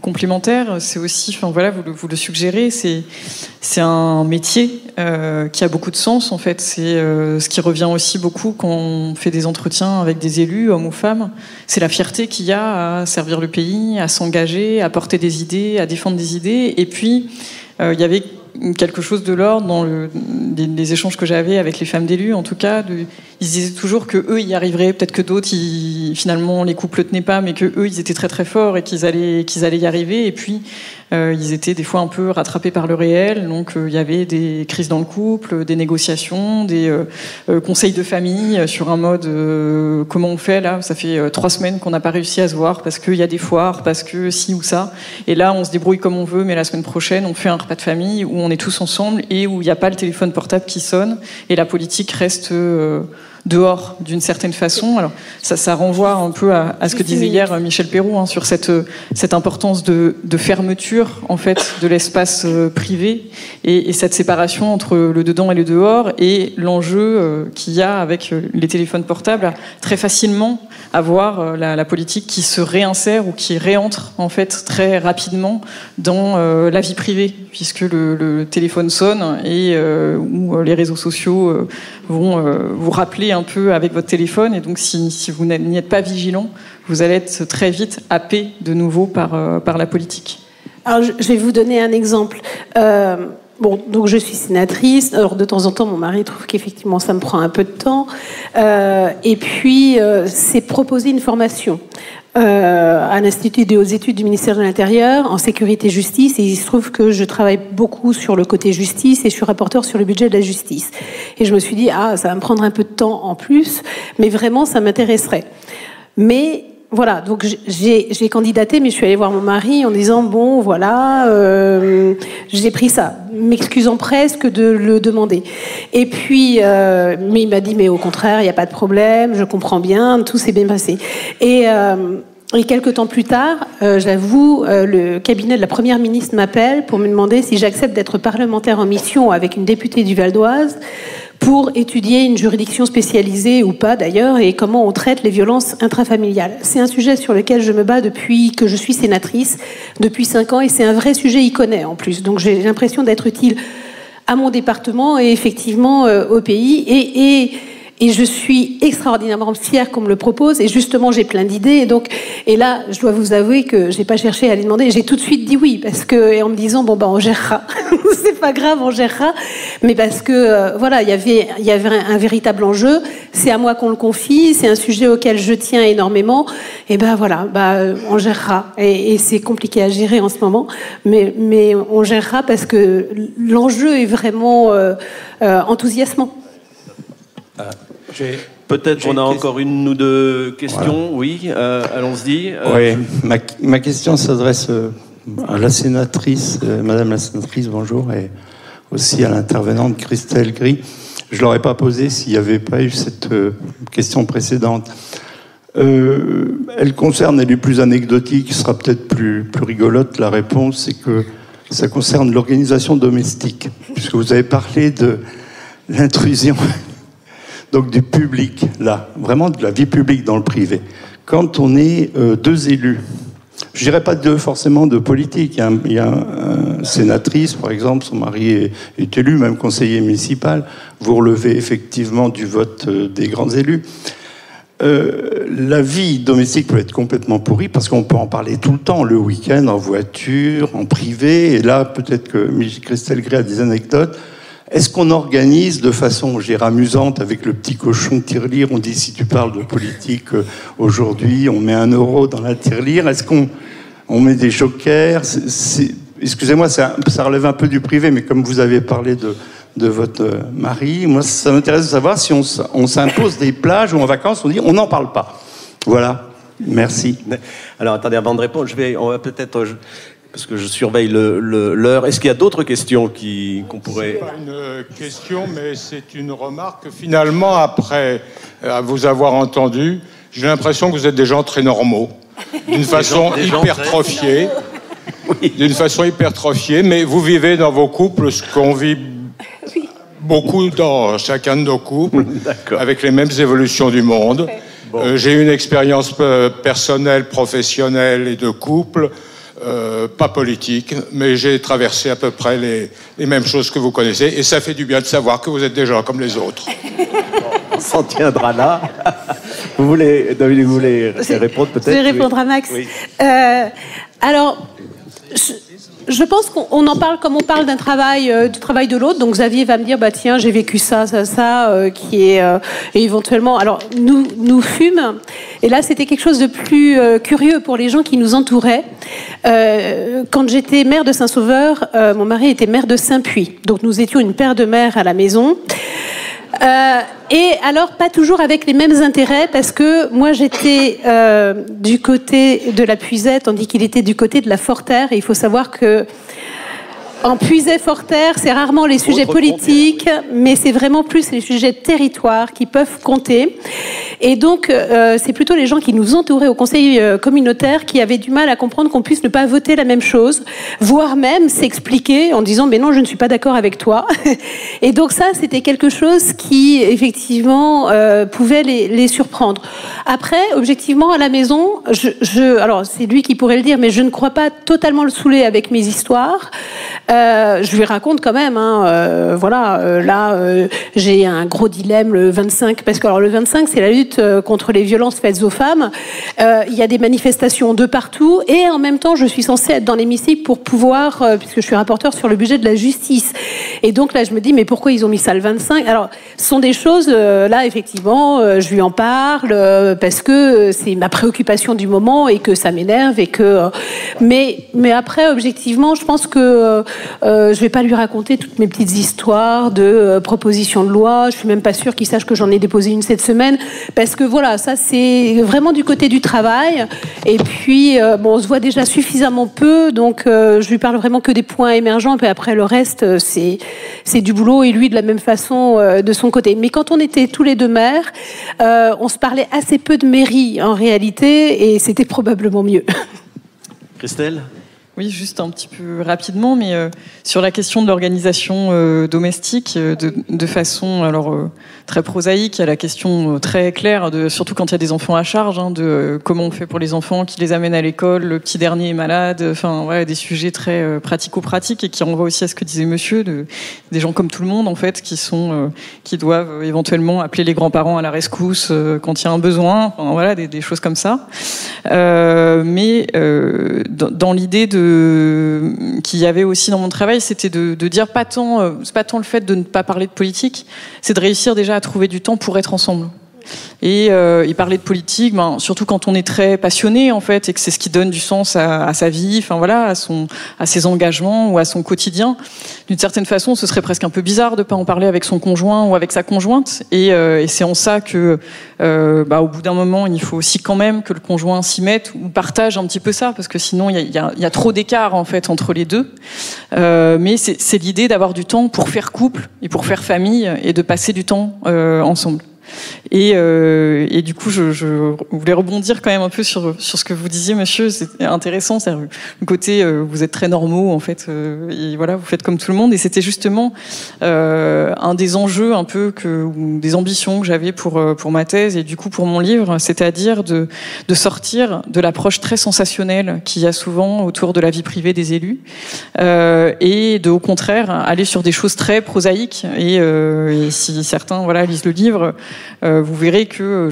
complémentaire, c'est aussi, enfin voilà, vous le suggérez, c'est un métier qui a beaucoup de sens en fait. C'est ce qui revient aussi beaucoup quand on fait des entretiens avec des élus, hommes ou femmes. C'est la fierté qu'il y a à servir le pays, à s'engager, à porter des idées, à défendre des idées, et puis il y avait quelque chose de l'ordre dans les échanges que j'avais avec les femmes d'élus, en tout cas. Ils disaient toujours que eux y arriveraient, peut-être que d'autres, finalement, les couples tenaient pas, mais que eux, ils étaient très très forts et qu'ils allaient y arriver. Et puis, ils étaient des fois un peu rattrapés par le réel. Donc, il y avait des crises dans le couple, des négociations, des conseils de famille sur un mode comment on fait là. Ça fait 3 semaines qu'on n'a pas réussi à se voir parce qu'il y a des foires, parce que ci ou ça. Et là, on se débrouille comme on veut, mais la semaine prochaine, on fait un repas de famille où on est tous ensemble et où il n'y a pas le téléphone portable qui sonne et la politique reste dehors d'une certaine façon. Alors ça renvoie un peu à ce que disait hier Michel Peyroux, sur cette importance de fermeture en fait de l'espace privé et cette séparation entre le dedans et le dehors et l'enjeu qu'il y a avec les téléphones portables, très facilement avoir la politique qui se réinsère ou qui réentre en fait très rapidement dans la vie privée, puisque le téléphone sonne et où les réseaux sociaux vont vous rappeler un peu avec votre téléphone, et donc si vous n'y êtes pas vigilant, vous allez être très vite happé de nouveau par la politique. Alors je vais vous donner un exemple. Bon, donc je suis sénatrice. Alors de temps en temps, mon mari trouve qu'effectivement ça me prend un peu de temps. Et puis c'est proposer une formation à l'Institut des hautes études du ministère de l'Intérieur en sécurité justice. Et il se trouve que je travaille beaucoup sur le côté justice et je suis rapporteur sur le budget de la justice. Et je me suis dit ça va me prendre un peu de temps en plus, mais vraiment ça m'intéresserait. Mais voilà, donc j'ai candidaté, mais je suis allée voir mon mari en disant bon, voilà, j'ai pris ça, m'excusant presque de le demander. Et puis, mais il m'a dit mais au contraire, il n'y a pas de problème, je comprends bien, tout s'est bien passé. Et quelques temps plus tard, j'avoue, le cabinet de la première ministre m'appelle pour me demander si j'accepte d'être parlementaire en mission avec une députée du Val d'Oise pour étudier une juridiction spécialisée ou pas d'ailleurs, et comment on traite les violences intrafamiliales. C'est un sujet sur lequel je me bats depuis que je suis sénatrice, depuis 5 ans, et c'est un vrai sujet iconais en plus. Donc j'ai l'impression d'être utile à mon département et effectivement au pays. Et je suis extraordinairement fière qu'on me le propose. Et justement, j'ai plein d'idées. Et là, je dois vous avouer que j'ai pas cherché à les demander. J'ai tout de suite dit oui, et en me disant on gérera. C'est pas grave, on gérera. Mais parce que voilà, il y avait un véritable enjeu. C'est à moi qu'on le confie. C'est un sujet auquel je tiens énormément. Et on gérera. Et c'est compliqué à gérer en ce moment, mais on gérera parce que l'enjeu est vraiment enthousiasmant. Peut-être qu'on a encore une ou deux questions. Voilà. Oui, allons-y. Oui, ma question s'adresse à la sénatrice, Madame la sénatrice, bonjour, et aussi à l'intervenante Christelle Gris. Je ne l'aurais pas posée s'il n'y avait pas eu cette question précédente. Elle concerne, elle est plus anecdotique, sera peut-être plus rigolote. La réponse, c'est que ça concerne l'organisation domestique, puisque vous avez parlé de l'intrusion donc du public, là, vraiment de la vie publique dans le privé. Quand on est 2 élus, je dirais pas forcément de politique, il y a une sénatrice, par exemple, son mari est élu, même conseiller municipal, vous relevez effectivement du vote des grands élus. La vie domestique peut être complètement pourrie parce qu'on peut en parler tout le temps, le week-end, en voiture, en privé, et là, peut-être que Christelle Gris a des anecdotes. Est-ce qu'on organise de façon, je dirais, amusante avec le petit cochon tirelire? On dit, si tu parles de politique aujourd'hui, on met 1 euro dans la tirelire. Est-ce qu'on met des jokers? Excusez-moi, ça relève un peu du privé, mais comme vous avez parlé de votre mari, moi, ça m'intéresse de savoir si on s'impose des plages où en vacances, on dit, on n'en parle pas. Voilà. Merci. Alors, attendez, avant de répondre, on va peut-être... parce que je surveille l'heure. Est-ce qu'il y a d'autres questions qu'on pourrait... C'est pas une question, mais c'est une remarque. Finalement, après vous avoir entendu, j'ai l'impression que vous êtes des gens très normaux, d'une façon hypertrophiée. Oui. D'une façon hypertrophiée, mais vous vivez dans vos couples ce qu'on vit beaucoup dans chacun de nos couples, avec les mêmes évolutions du monde. Bon. J'ai une expérience personnelle, professionnelle et de couple. Pas politique, mais j'ai traversé à peu près les mêmes choses que vous connaissez, et ça fait du bien de savoir que vous êtes des gens comme les autres. On s'en tiendra là. David, vous voulez répondre peut-être? Je vais répondre à Max. Oui. Alors, Je pense qu'on en parle comme on parle d'un travail, du travail de l'autre. Donc Xavier va me dire, bah tiens, j'ai vécu ça, qui est et éventuellement. Alors nous fûmes, et là c'était quelque chose de plus curieux pour les gens qui nous entouraient. Quand j'étais maire de Saint-Sauveur, mon mari était maire de Saint-Puy. Donc nous étions une paire de mères à la maison. Et alors, pas toujours avec les mêmes intérêts, parce que moi, j'étais du côté de la Puisée, tandis qu'il était du côté de la Forterre. Et il faut savoir que en Puisée-Forterre, c'est rarement les sujets politiques, mais c'est vraiment plus les sujets de territoire qui peuvent compter. Et donc, c'est plutôt les gens qui nous entouraient au conseil communautaire qui avaient du mal à comprendre qu'on puisse ne pas voter la même chose, voire même s'expliquer en disant « mais non, je ne suis pas d'accord avec toi ». Et donc ça, c'était quelque chose qui, effectivement, pouvait les surprendre. Après, objectivement, à la maison, alors c'est lui qui pourrait le dire, mais je ne crois pas totalement le saouler avec mes histoires. Je lui raconte quand même, j'ai un gros dilemme le 25, parce que alors, le 25, c'est la lutte contre les violences faites aux femmes. Il y a des manifestations de partout, et en même temps, je suis censée être dans l'hémicycle pour pouvoir, puisque je suis rapporteure sur le budget de la justice. Et donc là, je me dis, mais pourquoi ils ont mis ça le 25 ? Alors, ce sont des choses, là, effectivement, je lui en parle, parce que c'est ma préoccupation du moment, et que ça m'énerve, et que... Mais après, objectivement, je pense que je vais pas lui raconter toutes mes petites histoires de propositions de loi. Je suis même pas sûre qu'il sache que j'en ai déposé une cette semaine, parce que voilà, ça c'est vraiment du côté du travail. Et puis on se voit déjà suffisamment peu, donc je lui parle vraiment que des points émergents. Et après le reste, c'est du boulot, et lui de la même façon de son côté. Mais quand on était tous les deux maires, on se parlait assez peu de mairie en réalité, et c'était probablement mieux. Christelle ? Oui, juste un petit peu rapidement, mais sur la question de l'organisation domestique, de façon très prosaïque, il y a la question très claire, surtout quand il y a des enfants à charge, de comment on fait pour les enfants qui les amènent à l'école, le petit dernier est malade, enfin voilà, des sujets très pratico-pratiques, et qui renvoient aussi à ce que disait monsieur, des gens comme tout le monde en fait, qui doivent éventuellement appeler les grands-parents à la rescousse quand il y a un besoin, enfin, voilà, des choses comme ça. Mais dans l'idée qu'il y avait aussi dans mon travail, c'était de dire c'est pas tant le fait de ne pas parler de politique, c'est de réussir déjà à trouver du temps pour être ensemble. Et parler de politique, surtout quand on est très passionné en fait, et que c'est ce qui donne du sens à sa vie, enfin voilà, à ses engagements ou à son quotidien. D'une certaine façon, ce serait presque un peu bizarre de pas en parler avec son conjoint ou avec sa conjointe. Et c'est en ça que, au bout d'un moment, il faut aussi quand même que le conjoint s'y mette ou partage un petit peu ça, parce que sinon il y a trop d'écart en fait entre les deux. Mais c'est l'idée d'avoir du temps pour faire couple et pour faire famille, et de passer du temps ensemble. Et du coup, je voulais rebondir quand même un peu sur ce que vous disiez, monsieur. C'est intéressant, c'est le côté vous êtes très normaux en fait, et voilà, vous faites comme tout le monde. Et c'était justement un des enjeux un peu ou des ambitions que j'avais pour ma thèse et du coup pour mon livre, c'est-à-dire de sortir de l'approche très sensationnelle qu'il y a souvent autour de la vie privée des élus, et au contraire aller sur des choses très prosaïques. Et si certains lisent le livre, vous verrez que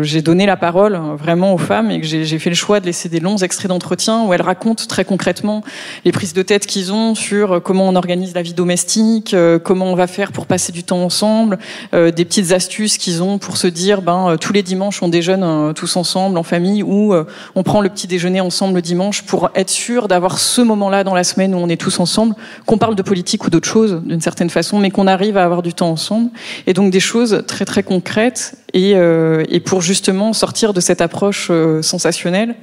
j'ai donné la parole vraiment aux femmes, et que j'ai fait le choix de laisser des longs extraits d'entretien où elles racontent très concrètement les prises de tête qu'ils ont sur comment on organise la vie domestique, comment on va faire pour passer du temps ensemble, des petites astuces qu'ils ont pour se dire tous les dimanches on déjeune tous ensemble en famille, ou on prend le petit déjeuner ensemble le dimanche, pour être sûr d'avoir ce moment-là dans la semaine où on est tous ensemble, qu'on parle de politique ou d'autres choses d'une certaine façon, mais qu'on arrive à avoir du temps ensemble. Et donc des choses très très concrètes, et pour justement sortir de cette approche sensationnelle.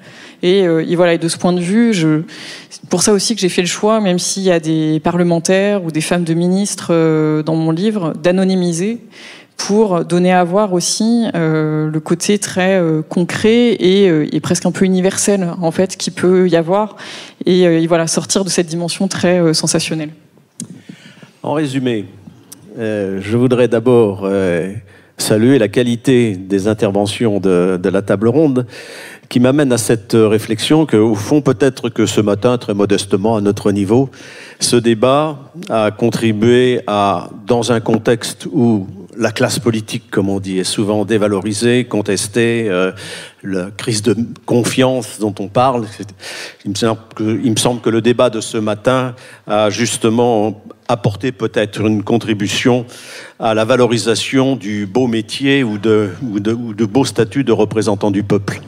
Et de ce point de vue, c'est pour ça aussi que j'ai fait le choix, même s'il y a des parlementaires ou des femmes de ministres dans mon livre, d'anonymiser, pour donner à voir aussi le côté très concret et presque un peu universel en fait qu'il peut y avoir, et sortir de cette dimension très sensationnelle. En résumé, je voudrais d'abord saluer la qualité des interventions de la table ronde, qui m'amène à cette réflexion qu'au fond, peut-être que ce matin, très modestement, à notre niveau, ce débat a contribué à, dans un contexte où la classe politique, comme on dit, est souvent dévalorisée, contestée, la crise de confiance dont on parle. Il me semble que le débat de ce matin a justement apporté peut-être une contribution à la valorisation du beau métier ou de beau statut de représentant du peuple.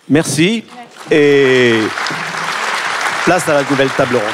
Merci. Et place à la nouvelle table ronde.